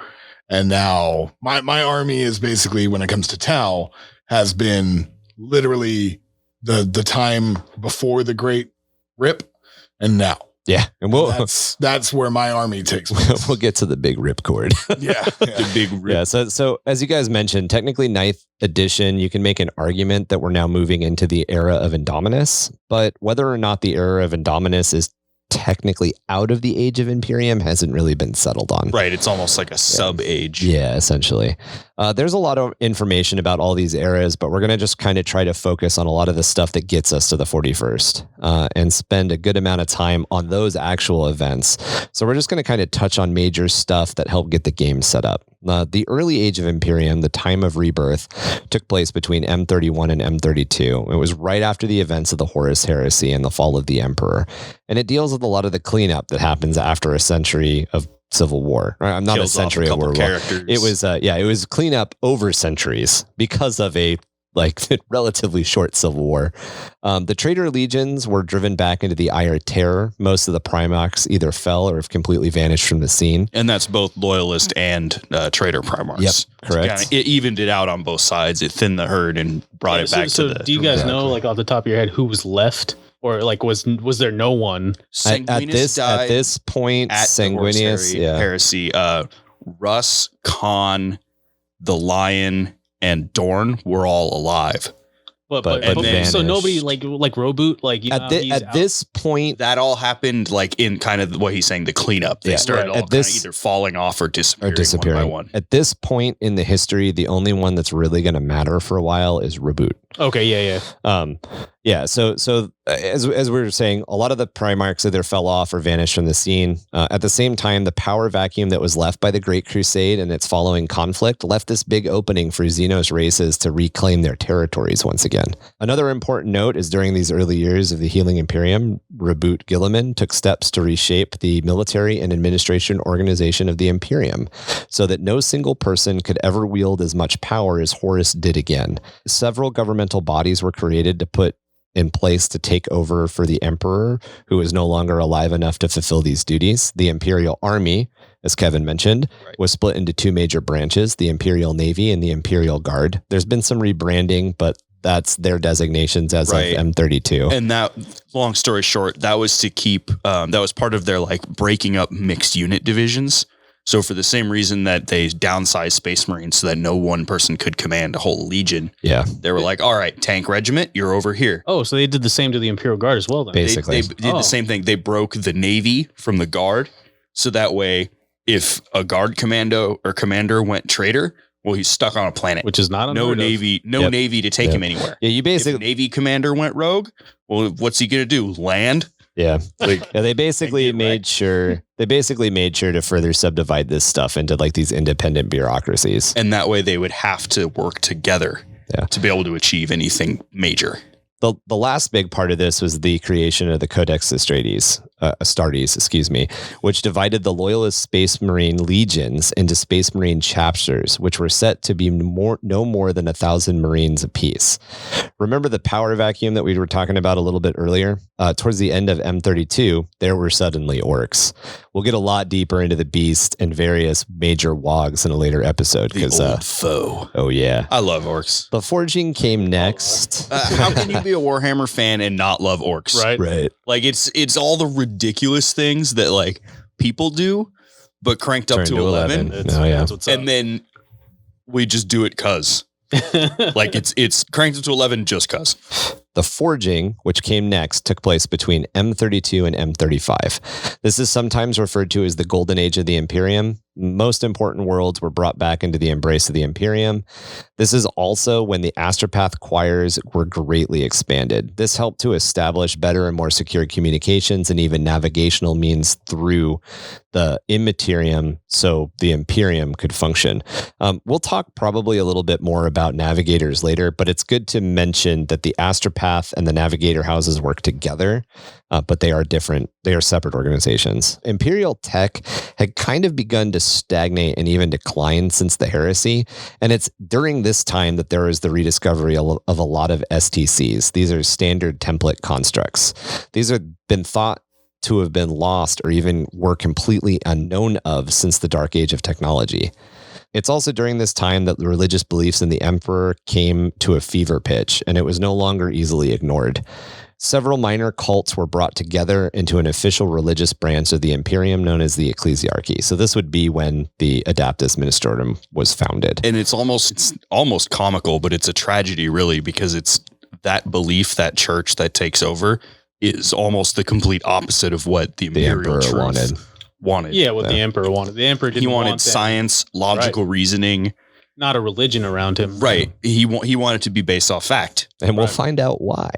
and now my army is basically, when it comes to Tau, has been literally the time before the Great Rip and now. Yeah, and that's where my army takes place. We'll get to the big ripcord. Yeah. The big rip. Yeah, so as you guys mentioned, technically 9th edition, you can make an argument that we're now moving into the era of Indominus, but whether or not the era of Indominus is technically out of the Age of Imperium hasn't really been settled on. Right. It's almost like a sub-age. Yeah, essentially. There's a lot of information about all these eras, but we're going to just kind of try to focus on a lot of the stuff that gets us to the 41st and spend a good amount of time on those actual events. So we're just going to kind of touch on major stuff that help get the game set up. The early Age of Imperium, the time of rebirth, took place between M31 and M32. It was right after the events of the Horus Heresy and the fall of the Emperor. And it deals with a lot of the cleanup that happens after a century of civil war. I'm not Kills a century off a of couple war. characters. It was it was cleanup over centuries because of a relatively short civil war. The traitor legions were driven back into the Eye of Terror. Most of the Primarchs either fell or have completely vanished from the scene. And that's both loyalist and traitor Primarchs. Yep, correct. So it evened it out on both sides. It thinned the herd and brought it back to the... do you guys know, like off the top of your head, who was left? Or like was there no one? At this point, at Sanguinius, Heresy, Russ, Khan, the Lion, and Dorn were all alive. But vanished. So nobody like Roboot, like at this point, That all happened like in kind of what he's saying, the cleanup. They Yeah. started Right. all At kind this- of either falling off or disappearing one by one. At this point in the history, the only one that's really going to matter for a while is Reboot. Okay, yeah. So as we were saying, a lot of the Primarchs either fell off or vanished from the scene. At the same time, the power vacuum that was left by the Great Crusade and its following conflict left this big opening for Xenos races to reclaim their territories once again. Another important note is during these early years of the Healing Imperium, Reboot Guilliman took steps to reshape the military and administration organization of the Imperium so that no single person could ever wield as much power as Horus did again. Several governmental bodies were created to put in place to take over for the Emperor, who is no longer alive enough to fulfill these duties. The Imperial Army, as Kevin mentioned, was split into two major branches, the Imperial Navy and the Imperial Guard. There's been some rebranding, but that's their designations as of M32. And that, long story short, that was to keep, that was part of their like breaking up mixed unit divisions. So for the same reason that they downsized Space Marines so that no one person could command a whole legion. Yeah. They were like, all right, tank regiment, you're over here. Oh, so they did the same to the Imperial Guard as well then. Basically. They did the same thing. They broke the Navy from the Guard. So that way, if a Guard commando or commander went traitor, well, he's stuck on a planet. Which is not no unheard of. Navy, Navy to take him anywhere. Yeah, you basically If a Navy commander went rogue, well, what's he going to do? Land? Yeah. Like, they basically made sure to further subdivide this stuff into like these independent bureaucracies. and that way they would have to work together to be able to achieve anything major. The last big part of this was the creation of the Codex Astartes, which divided the loyalist Space Marine legions into Space Marine chapters, which were set to be no more than 1,000 Marines apiece. Remember the power vacuum that we were talking about a little bit earlier? Towards the end of M32, there were suddenly orcs. We'll get a lot deeper into the beast and various major wogs in a later episode. The old foe. Oh yeah. I love orcs. The forging came next. How can you be a Warhammer fan and not love orcs? Right. Like it's all the ridiculous things that like people do, but cranked up Turned to to 11. That's what's up. And then we just do it cause. Like it's cranked up to 11 just cause. The forging, which came next, took place between M32 and M35. This is sometimes referred to as the Golden Age of the Imperium. Most important worlds were brought back into the embrace of the Imperium. This is also when the Astropath choirs were greatly expanded. This helped to establish better and more secure communications and even navigational means through the Immaterium so the Imperium could function. We'll talk probably a little bit more about navigators later, but it's good to mention that the Astropath and the Navigator houses work together, but they are different. They are separate organizations. Imperial tech had kind of begun to stagnate and even decline since the heresy. And it's during this time that there was the rediscovery of a lot of STCs. These are standard template constructs. These have been thought to have been lost or even were completely unknown of since the dark age of technology. It's also during this time that the religious beliefs in the emperor came to a fever pitch, and it was no longer easily ignored. Several minor cults were brought together into an official religious branch of the Imperium known as the Ecclesiarchy. So this would be when the Adeptus Ministorum was founded. And it's almost comical, but it's a tragedy really, because it's that belief, that church that takes over is almost the complete opposite of what the Imperial Emperor truth wanted. Yeah, what the Emperor wanted. The Emperor didn't wanted want that. science, logical reasoning. Not a religion around him. Right. He wanted to be based off fact. And we'll find out why.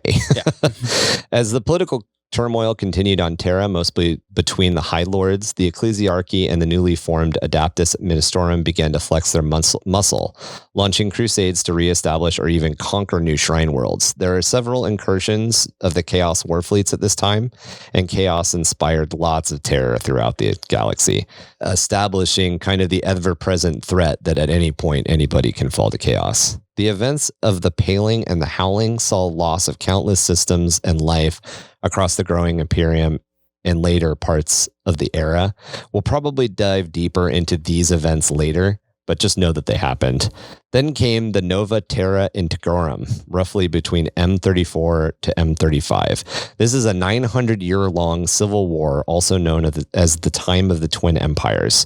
As the political turmoil continued on Terra, mostly between the High Lords, the Ecclesiarchy and the newly formed Adeptus Ministorum began to flex their muscle, launching crusades to reestablish or even conquer new shrine worlds. There are several incursions of the Chaos war fleets at this time, and Chaos inspired lots of terror throughout the galaxy, establishing kind of the ever-present threat that at any point anybody can fall to Chaos. The events of the Paling and the Howling saw loss of countless systems and life across the growing Imperium and later parts of the era. We'll probably dive deeper into these events later, but just know that they happened. Then came the Nova Terra Integrorum, roughly between M34 to M35. This is a 900-year-long civil war, also known as the Time of the Twin Empires.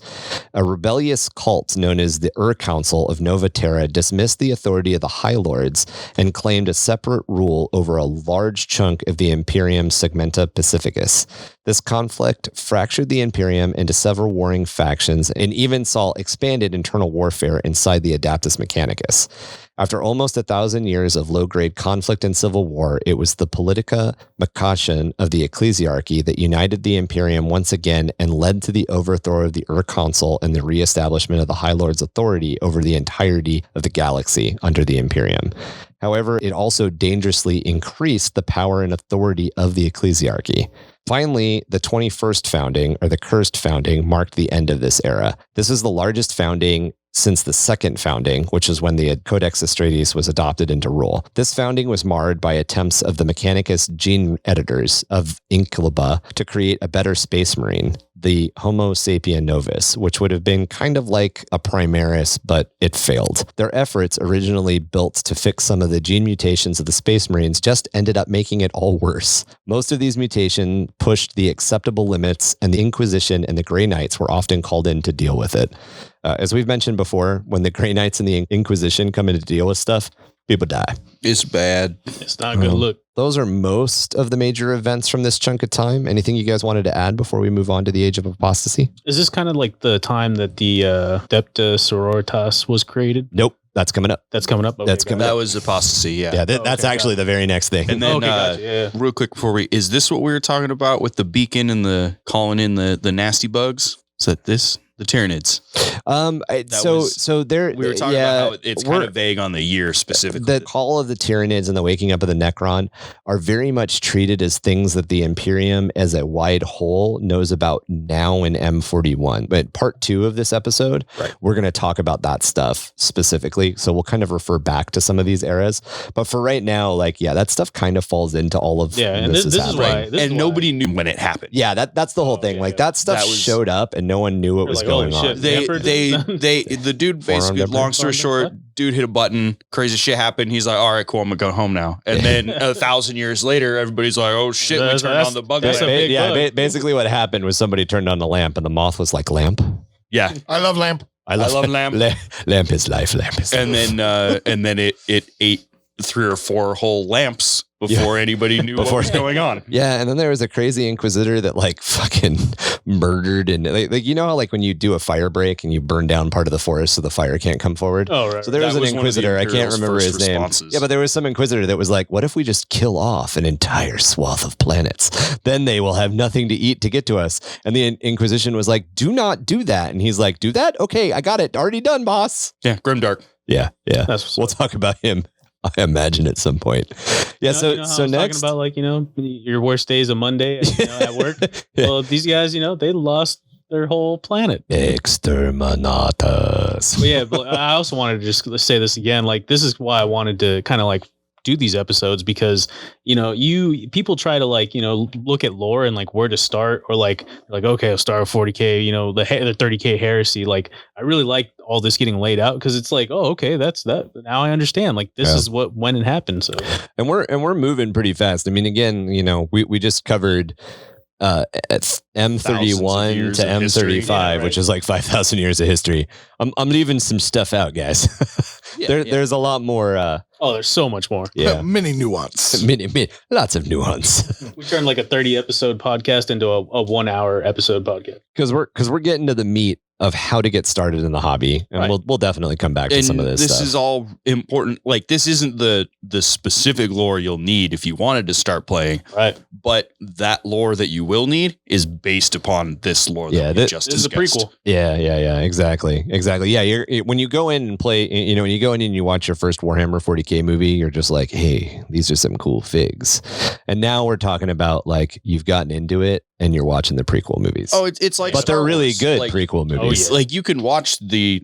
A rebellious cult known as the Council of Nova Terra dismissed the authority of the High Lords and claimed a separate rule over a large chunk of the Imperium Segmenta Pacificus. This conflict fractured the Imperium into several warring factions and even saw expanded internal warfare inside the Adeptus Mechanicus. After almost 1,000 years of low-grade conflict and civil war, it was the politica Macatian of the Ecclesiarchy that united the Imperium once again and led to the overthrow of the Council and the reestablishment of the High Lord's authority over the entirety of the galaxy under the Imperium. However, it also dangerously increased the power and authority of the Ecclesiarchy. Finally, the 21st founding, or the Cursed Founding, marked the end of this era. This is the largest founding since the second founding, which is when the Codex Astrates was adopted into rule. This founding was marred by attempts of the Mechanicus gene editors of Incuba to create a better space marine, the Homo sapien novus, which would have been kind of like a Primaris, but it failed. Their efforts, originally built to fix some of the gene mutations of the Space Marines, just ended up making it all worse. Most of these mutations pushed the acceptable limits, and the Inquisition and the Grey Knights were often called in to deal with it. As we've mentioned before, when the Grey Knights and the Inquisition come in to deal with stuff, people die. It's bad. It's not a good look. Those are most of the major events from this chunk of time. Anything you guys wanted to add before we move on to the Age of Apostasy? Is this kind of like the time that the Adepta Sororitas was created? Nope. That's coming up. That's coming up. Okay, That's coming That up. was apostasy, yeah. Yeah, that's actually the very next thing. And then, Okay, gotcha, yeah. real quick before is this what we were talking about with the beacon and the calling in the nasty bugs? Is that this? The Tyranids. So there We were talking about how it's kind of vague on the year specifically. The call of the Tyranids and the waking up of the Necron are very much treated as things that the Imperium as a wide whole knows about now in M41. But part 2 of this episode, we're going to talk about that stuff specifically. So we'll kind of refer back to some of these eras. But for right now, that stuff kind of falls into all of and this is why. Nobody knew when it happened. Yeah, that's the whole thing. That stuff showed up and no one knew what was going on. The dude basically, long story short, dude hit a button, crazy shit happened. He's like, all right, cool, I'm gonna go home now. And then 1,000 years later, everybody's like, oh shit, we turned on the bug. Basically what happened was somebody turned on the lamp and the moth was like, lamp? Yeah. I love lamp. I love lamp. Lamp is life. Lamp is life. And then it ate 3 or 4 whole lamps before anybody knew what was going on. Yeah, and then there was a crazy inquisitor that fucking murdered and you know how when you do a fire break and you burn down part of the forest so the fire can't come forward. Oh right. So there was an inquisitor. I can't remember his name. Yeah, but there was some inquisitor that was like, "What if we just kill off an entire swath of planets? Then they will have nothing to eat to get to us." And the Inquisition was like, "Do not do that." And he's like, "Do that? Okay, I got it. Already done, boss." Yeah, Grimdark. Yeah. We'll talk about him. I imagine at some point. Yeah. So next, talking about your worst day is a Monday at work. Well, these guys, they lost their whole planet. Exterminatus. But I also wanted to just say this again. This is why I wanted to kind of do these episodes because, you know, people try to like, you know, look at lore and like where to start, or like okay, I'll start with 40k, you know, the 30k heresy. Like I really like all this getting laid out because it's like, oh, okay, that's that. Now I understand. Like this is when it happened. So and we're moving pretty fast. I mean, again, you know, we just covered M31 to M35, which is like 5,000 years of history. I'm leaving some stuff out, guys. There's a lot more. There's so much more. Yeah, many nuance. Lots of nuance. We turned like a 30 episode podcast into a 1 hour episode podcast because we're getting to the meat of how to get started in the hobby, and we'll definitely come back to some of this. This is all important. Like this isn't the specific lore you'll need if you wanted to start playing, right? But that lore that you will need is based upon this lore. That we just this discussed. is a prequel. Yeah, exactly. Yeah, when you go in and play, you know, when you go in and you watch your first Warhammer 40k movie, you're just like, hey, these are some cool figs. And now we're talking about like you've gotten into it and you're watching the prequel movies. Oh, it's like, but they're really good like, prequel movies. Like you can watch the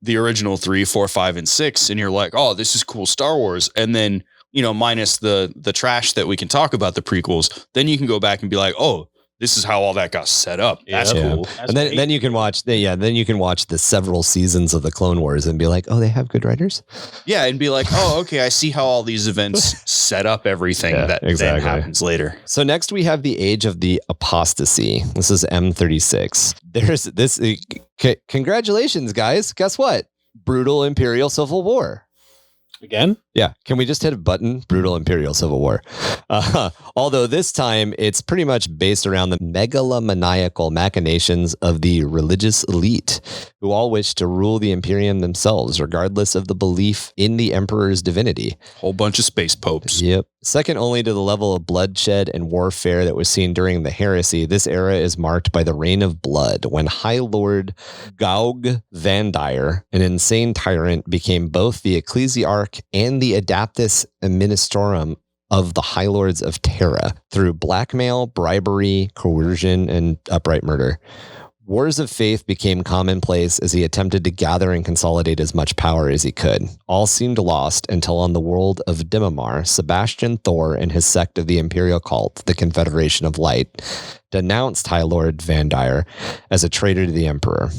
original 3, 4, 5, and 6, and you're like, oh, this is cool Star Wars. And then, you know, minus the trash that we can talk about the prequels, then you can go back and be like, oh, this is how all that got set up. That's cool. And then you can watch the several seasons of the Clone Wars and be like, oh, they have good writers. Yeah, and be like, oh, okay, I see how all these events set up everything that then happens later. So next we have the Age of the Apostasy. This is M36. There's this. Congratulations, guys. Guess what? Brutal Imperial Civil War. Again? Yeah. Can we just hit a button? Brutal Imperial Civil War. Although this time it's pretty much based around the megalomaniacal machinations of the religious elite who all wish to rule the Imperium themselves, regardless of the belief in the Emperor's divinity. Whole bunch of space popes. Yep. Second only to the level of bloodshed and warfare that was seen during the heresy, this era is marked by the Reign of Blood, when High Lord Gaug Vandire, an insane tyrant, became both the ecclesiarch and the adaptus administrorum of the High Lords of Terra through blackmail, bribery, coercion, and upright murder. Wars of faith became commonplace as he attempted to gather and consolidate as much power as he could. All seemed lost until on the world of Dimamar, Sebastian Thor and his sect of the Imperial Cult, the Confederation of Light, denounced High Lord Vandire as a traitor to the Emperor.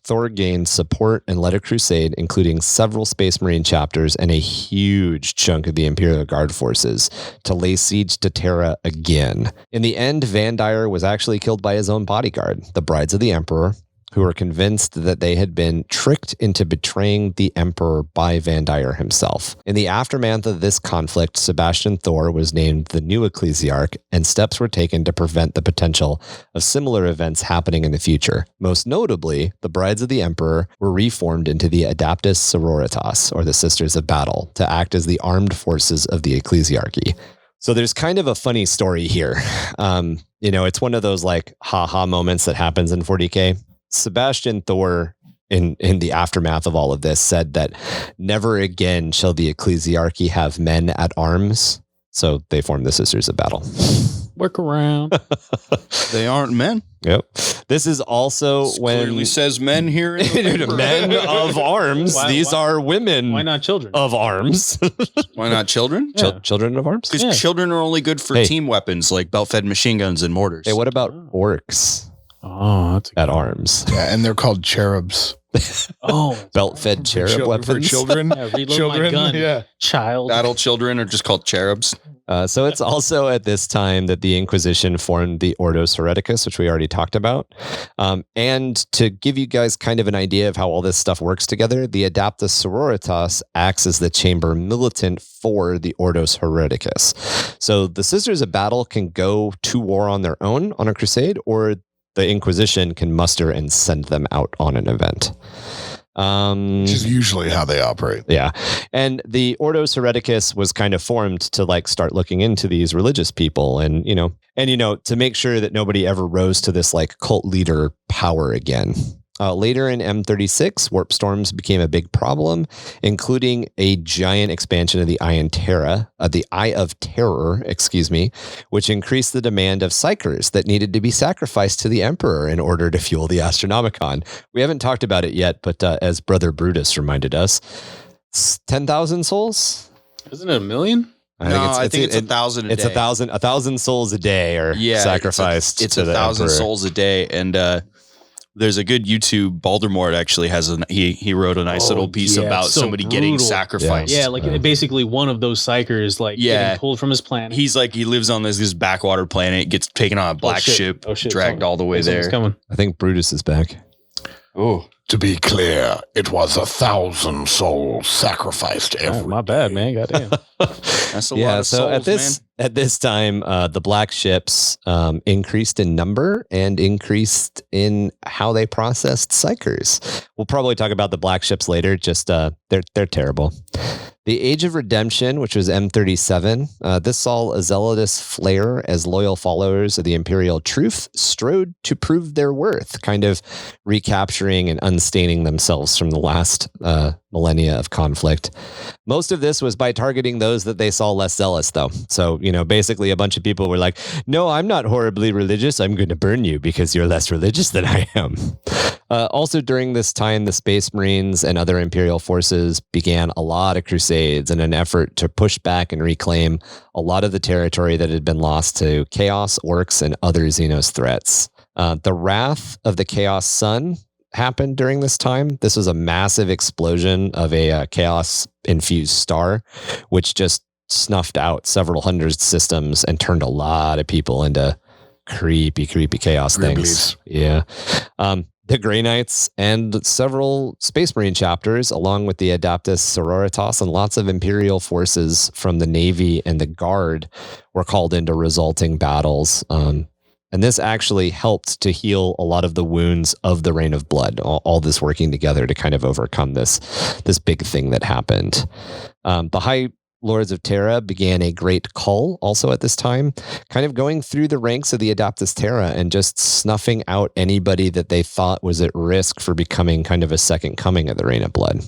Thor gained support and led a crusade, including several Space Marine chapters and a huge chunk of the Imperial Guard forces, to lay siege to Terra again. In the end, Vandire was actually killed by his own bodyguard, the Brides of the Emperor, who were convinced that they had been tricked into betraying the Emperor by Vandire himself. In the aftermath of this conflict, Sebastian Thor was named the new ecclesiarch, and steps were taken to prevent the potential of similar events happening in the future. Most notably, the Brides of the Emperor were reformed into the Adaptus Sororitas, or the Sisters of Battle, to act as the armed forces of the ecclesiarchy. So there's kind of a funny story here. You know, it's one of those like ha-ha moments that happens in 40K. Sebastian Thor, in the aftermath of all of this, said that never again shall the ecclesiarchy have men at arms. So they formed the Sisters of Battle. Work around. They aren't men. Yep. This is also This when clearly says men here. men of arms. These are women. Why not children of arms? Why not children? Children of arms? Because children are only good for team weapons like belt-fed machine guns and mortars. Hey, what about orcs? Oh, that's at arms. Yeah, and they're called cherubs. Belt-fed cherub weapons for children. Children, my gun. Yeah, child. Battle children are just called cherubs. So it's also at this time that the Inquisition formed the Ordos Hereticus, which we already talked about. And to give you guys kind of an idea of how all this stuff works together, the Adaptus Sororitas acts as the chamber militant for the Ordos Hereticus. So the Sisters of Battle can go to war on their own on a crusade, or the Inquisition can muster and send them out on an event. Which is usually how they operate. Yeah. And the Ordos Hereticus was kind of formed to like start looking into these religious people and to make sure that nobody ever rose to this like cult leader power again. Later in M36, warp storms became a big problem, including a giant expansion of the Eye of Terror, which increased the demand of psychers that needed to be sacrificed to the Emperor in order to fuel the Astronomicon. We haven't talked about it yet, but as Brother Brutus reminded us, 10,000 souls? Isn't it 1 million? I think it's 1,000 a day. It's 1,000 souls a day are sacrificed. It's to the 1,000 emperor. souls a day. And there's a good YouTube, Baldermort actually has he wrote a nice little piece about so somebody getting brutal. sacrificed. Yeah, like basically one of those psychers getting pulled from his planet. He's like, he lives on this backwater planet, gets taken on a black ship, dragged all the way there. Coming. I think Brutus is back. Oh. To be clear, it was 1,000 souls sacrificed every my bad, man. Goddamn. That's a lot of souls, at this time, the black ships increased in number and increased in how they processed psychers. We'll probably talk about the black ships later. Just they're terrible. The Age of Redemption, which was M37, this saw a zealotous flare as loyal followers of the Imperial Truth strode to prove their worth, kind of recapturing and unstaining themselves from the last millennia of conflict. Most of this was by targeting those that they saw less zealous, though. So, basically a bunch of people were like, no, I'm not horribly religious. I'm going to burn you because you're less religious than I am. Also, during this time, the Space Marines and other Imperial forces began a lot of crusades in an effort to push back and reclaim a lot of the territory that had been lost to Chaos, Orcs, and other Xenos threats. The Wrath of the Chaos Sun happened during this time. This was a massive explosion of a Chaos-infused star, which just snuffed out several hundred systems and turned a lot of people into creepy Chaos things. Yeah. The Grey Knights and several Space Marine chapters, along with the Adeptus Sororitas and lots of Imperial forces from the Navy and the Guard, were called into resulting battles. And this actually helped to heal a lot of the wounds of the Reign of Blood, all this working together to kind of overcome this big thing that happened. The High Lords of Terra began a great cull also at this time, kind of going through the ranks of the Adeptus Terra and just snuffing out anybody that they thought was at risk for becoming kind of a second coming of the Reign of Blood.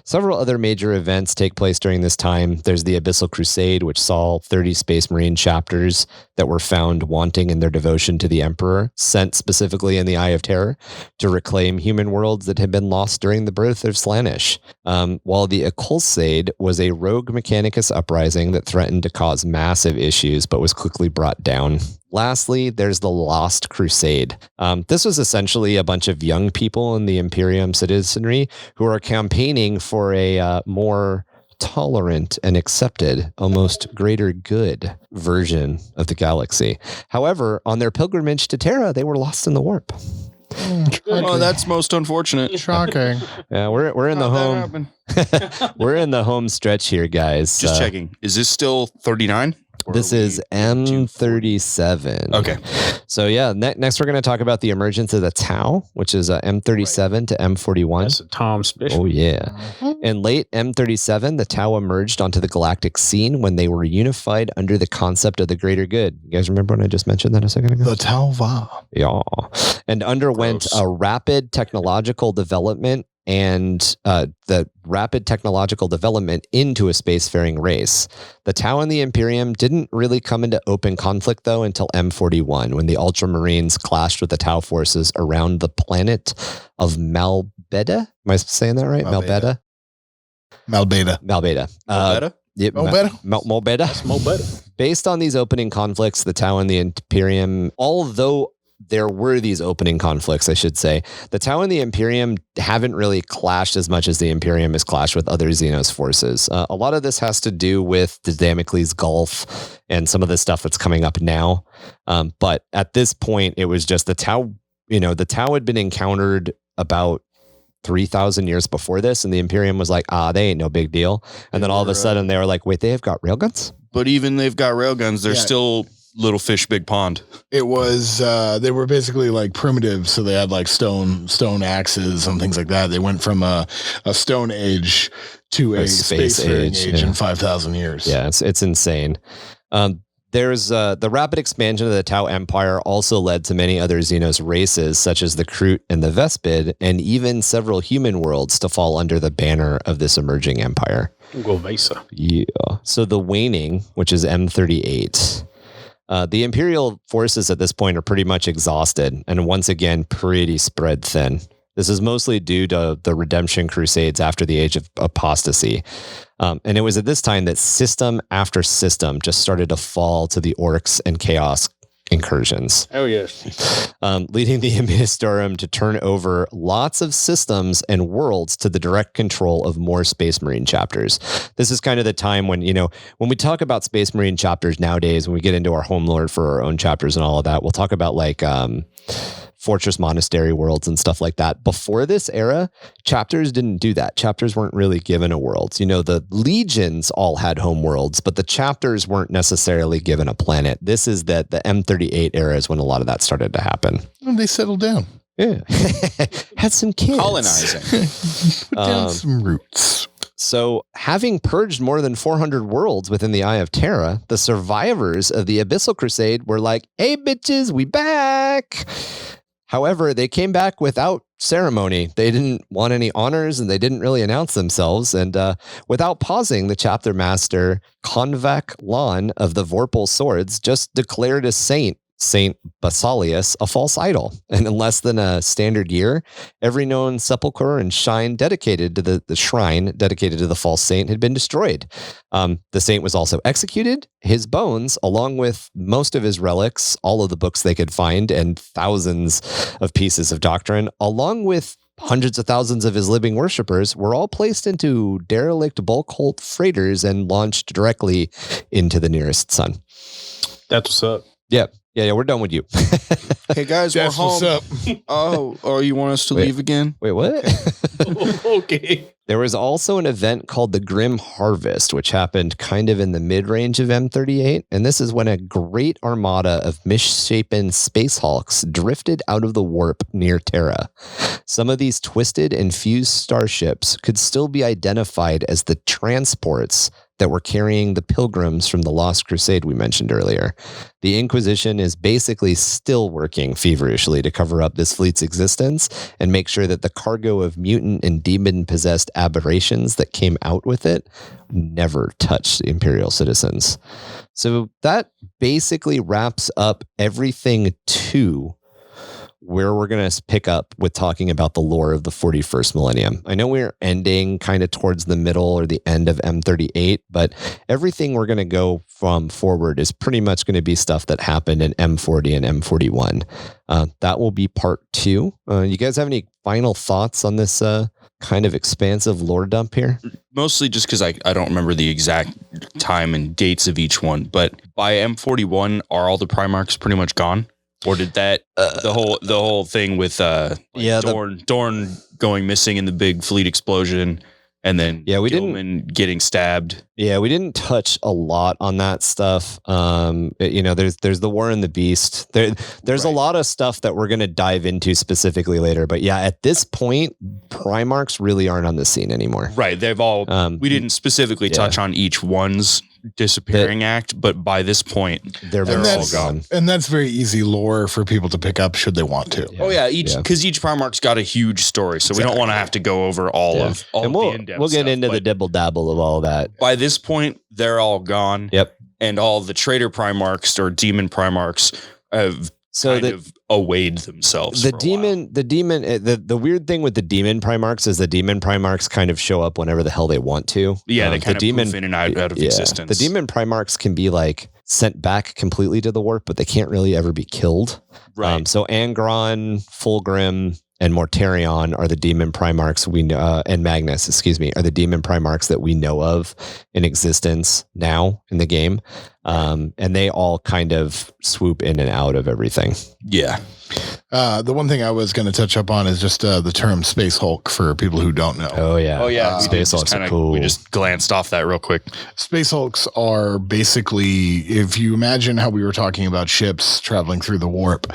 Several other major events take place during this time. There's the Abyssal Crusade, which saw 30 Space Marine chapters that were found wanting in their devotion to the Emperor, sent specifically in the Eye of Terror to reclaim human worlds that had been lost during the birth of Slaanesh. While the Acculsade was a rogue Mechanicus uprising that threatened to cause massive issues, but was quickly brought down. Lastly, there's the Lost Crusade. This was essentially a bunch of young people in the Imperium citizenry who are campaigning for a more tolerant and accepted, almost greater good version of the galaxy. However, on their pilgrimage to Terra, they were lost in the warp. Oh, that's most unfortunate. Shocking. Yeah, we're in the home. We're in the home stretch here, guys. Just checking. Is this still 39? This is M37. Okay. So yeah, next we're going to talk about the emergence of the Tau, which is M37 to M41. That's a Tom special. Oh yeah. In late M37, the Tau emerged onto the galactic scene when they were unified under the concept of the greater good. You guys remember when I just mentioned that a second ago? The Tau Va. Yeah. And underwent a rapid technological development and the rapid technological development into a spacefaring race. The Tau and the Imperium didn't really come into open conflict, though, until M41, when the Ultramarines clashed with the Tau forces around the planet of Malbeda. Am I saying that right? Malbeda? Malbeda. Malbeda? Yep, Malbeda. That's Mo better. Based on these opening conflicts, the Tau and the Imperium, although there were these opening conflicts, I should say, the Tau and the Imperium haven't really clashed as much as the Imperium has clashed with other Xenos forces. A lot of this has to do with the Damocles Gulf and some of the stuff that's coming up now. But at this point, it was just the Tau, the Tau had been encountered about 3,000 years before this, and the Imperium was like, they ain't no big deal. And then all of a sudden they were like, wait, they've got railguns? But even they've got railguns, they're still little fish, big pond. It was they were basically like primitive, so they had like stone axes and things like that. They went from a stone age to a spacefaring age in 5,000 years. Yeah, it's insane. There's the rapid expansion of the Tau Empire also led to many other Xenos races, such as the Kroot and the Vespid, and even several human worlds to fall under the banner of this emerging empire. Govesa. Yeah. So the Waning, which is M38. The Imperial forces at this point are pretty much exhausted and once again pretty spread thin. This is mostly due to the redemption crusades after the Age of Apostasy. And it was at this time that system after system just started to fall to the orcs and chaos incursions. Oh, yes. Leading the Administorum to turn over lots of systems and worlds to the direct control of more Space Marine chapters. This is kind of the time when, when we talk about Space Marine chapters nowadays, when we get into our homelord for our own chapters and all of that, we'll talk about like Fortress Monastery worlds and stuff like that. Before this era, chapters didn't do that. Chapters weren't really given a world. The legions all had home worlds, but the chapters weren't necessarily given a planet. This is that the M38 era is when a lot of that started to happen. And they settled down. Yeah. Had some kids. Colonizing. Put down some roots. So, having purged more than 400 worlds within the Eye of Terra, the survivors of the Abyssal Crusade were like, "Hey, bitches, we back." However, they came back without ceremony. They didn't want any honors and they didn't really announce themselves. And without pausing, the chapter master, Convac Lon of the Vorpal Swords, just declared a saint, Saint Basilius, a false idol. And in less than a standard year, every known sepulchre and shrine dedicated to the shrine dedicated to the false saint had been destroyed. The saint was also executed. His bones, along with most of his relics, all of the books they could find, and thousands of pieces of doctrine, along with hundreds of thousands of his living worshippers, were all placed into derelict bulk hold freighters and launched directly into the nearest sun. That's what's up. Yep. Yeah, we're done with you. Hey guys, That's we're home. what's up. Oh, you want us to Wait. leave again? Wait, what? Okay. There was also an event called the Grim Harvest, which happened kind of in the mid-range of M38. And this is when a great armada of misshapen space hulks drifted out of the warp near Terra. Some of these twisted and fused starships could still be identified as the transports that were carrying the pilgrims from the Lost Crusade we mentioned earlier. The Inquisition is basically still working feverishly to cover up this fleet's existence and make sure that the cargo of mutant and demon-possessed aberrations that came out with it never touched the Imperial citizens. So that basically wraps up everything to where we're going to pick up with talking about the lore of the 41st millennium. I know we're ending kind of towards the middle or the end of M38, but everything we're going to go from forward is pretty much going to be stuff that happened in M40 and M41. That will be part 2. You guys have any final thoughts on this kind of expansive lore dump here? Mostly just because I don't remember the exact time and dates of each one, but by M41, are all the Primarchs pretty much gone? Or did that the whole thing with Dorn going missing in the big fleet explosion, and then Gilman getting stabbed? Yeah, we didn't touch a lot on that stuff. There's the War and the Beast. There's a lot of stuff that we're going to dive into specifically later. But yeah, at this point, Primarchs really aren't on the scene anymore. Right, they've all. We didn't specifically touch on each one's disappearing act, but by this point they're all gone, and that's very easy lore for people to pick up should they want to. Because each Primarch's got a huge story, so we don't want to have to go over all of we'll the in-depth we'll get stuff, into the dibble dabble of all that. By this point they're all gone. Yep. And all the traitor Primarchs or demon Primarchs have kind of awayed themselves. The weird thing with the demon Primarchs is the demon Primarchs kind of show up whenever the hell they want to. Yeah, they kind of poof in and out of existence. The demon Primarchs can be like sent back completely to the warp, but they can't really ever be killed. Right. So Angron, Fulgrim, and Mortarion are the demon Primarchs we know, and Magnus, are the demon Primarchs that we know of in existence now in the game. And they all kind of swoop in and out of everything. Yeah. The one thing I was going to touch up on is just the term Space Hulk for people who don't know. Oh, yeah. Space Hulks are cool. We just glanced off that real quick. Space Hulks are basically, if you imagine how we were talking about ships traveling through the warp,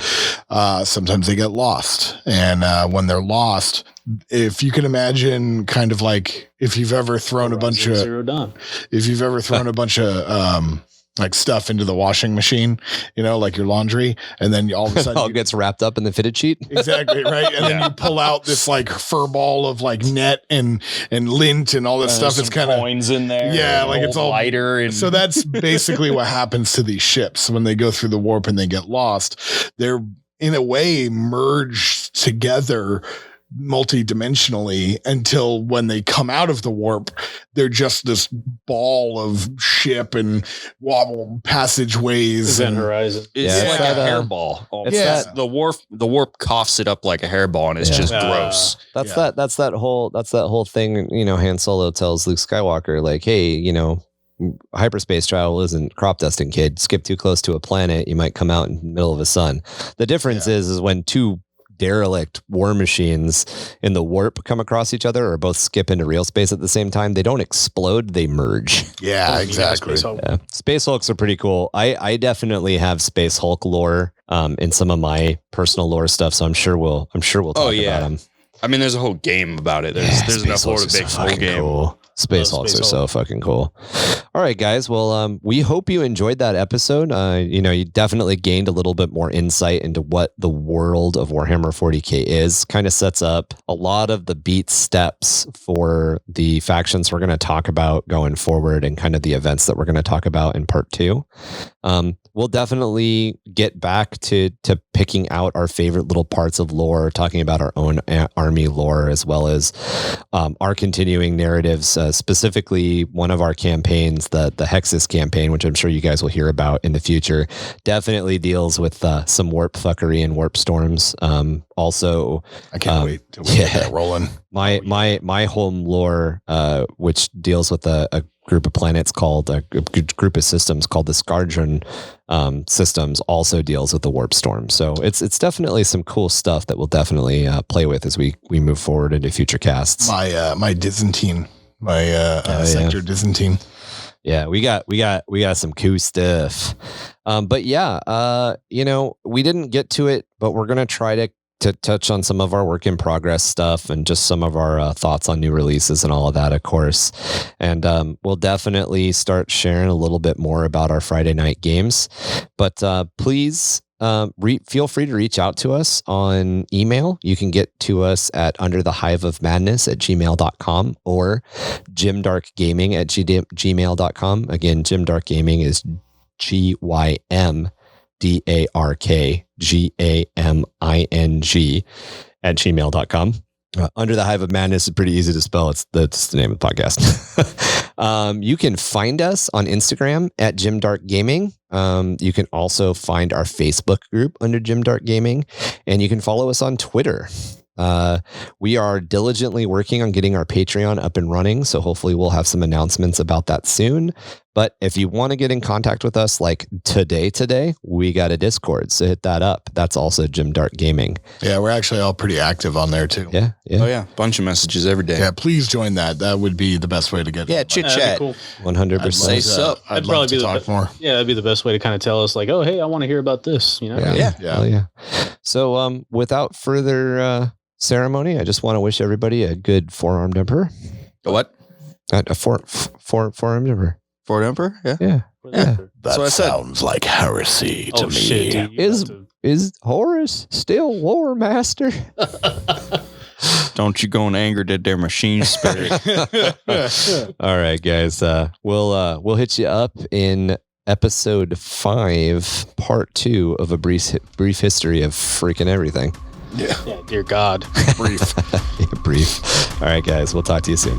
sometimes they get lost. And when they're lost, if you can imagine kind of like if you've ever thrown a bunch of like stuff into the washing machine, like your laundry, and then all of a sudden it all gets wrapped up in the fitted sheet. Exactly, right? And then you pull out this like fur ball of like net and lint and all this stuff. It's kind of coins in there. Yeah, like it's all lighter. And so that's basically what happens to these ships when they go through the warp and they get lost. They're in a way merged together multi-dimensionally until when they come out of the warp, they're just this ball of ship and wobble passageways. Event and Horizon. It's Yeah, like it's a that, hairball. it's that- The warp coughs it up like a hairball, and it's Yeah. just gross. That's Yeah. that whole thing. You know, Han Solo tells Luke Skywalker, like, hey, you know, hyperspace travel isn't crop dusting, kid. Skip too close to a planet, you might come out in the middle of a sun. The difference is when two derelict war machines in the warp come across each other or both skip into real space at the same time, they don't explode, they merge. Yeah, exactly. Yeah. Space Hulks are pretty cool. I definitely have Space Hulk lore in some of my personal lore stuff, so I'm sure we'll talk Oh, yeah. about them. I mean, there's a whole game about it. There's enough lore to make a whole game. Cool. Space Love Hulks Space are so fucking cool. All right, guys. Well, we hope you enjoyed that episode. You know, you definitely gained a little bit more insight into what the world of Warhammer 40k is. Kind of sets up a lot of the beat steps for the factions we're going to talk about going forward and kind of the events that we're going to talk about in part 2. We'll definitely get back to picking out our favorite little parts of lore, talking about our own army lore, as well as our continuing narratives, specifically one of our campaigns, the Hexus campaign, which I'm sure you guys will hear about in the future, definitely deals with some warp fuckery and warp storms. Also, I can't wait till we get that rolling. my home lore, which deals with a group of planets called a group of systems called the Skardron systems, also deals with the warp storm. So it's definitely some cool stuff that we'll definitely play with as we move forward into future casts. My Byzantine, sector Byzantine. Yeah, we got some cool stuff. But yeah, you know, we didn't get to it, but we're gonna try to touch on some of our work in progress stuff and just some of our thoughts on new releases and all of that, of course. And we'll definitely start sharing a little bit more about our Friday night games. But please feel free to reach out to us on email. You can get to us at underthehiveofmadness@gmail.com or gymdarkgaming@gmail.com. Again, gymdarkgaming is GYMDARKGAMING Under the Hive of Madness is pretty easy to spell. That's the name of the podcast. You can find us on Instagram at gymdarkgaming. You can also find our Facebook group under gymdarkgaming, and you can follow us on Twitter. We are diligently working on getting our Patreon up and running, so hopefully we'll have some announcements about that soon. But if you want to get in contact with us like today, we got a Discord, so hit that up. That's also Jim Dark Gaming. Yeah, we're actually all pretty active on there too. Yeah. Oh yeah, bunch of messages every day. Yeah, please join that. That would be the best way to get. Yeah, chit That'd chat. be cool. 100%. Say sup. I'd That'd love probably to be the talk more. Yeah, that'd be the best way to kind of tell us, like, oh, hey, I want to hear about this. You know? Yeah. Hell yeah. So without further ceremony, I just want to wish everybody a good forearmed emperor. A what? A forearmed emperor. Fort Emperor? Yeah. Yeah. Yeah. That So I said- sounds like heresy to Oh, me. shit, dude. You Is have to- is Horus still War Master? Don't you go and anger their machine spirit. All right, guys. We'll hit you up in episode 5, part 2 of a brief history of freaking everything. Yeah, dear God. Brief. Brief. All right, guys. We'll talk to you soon.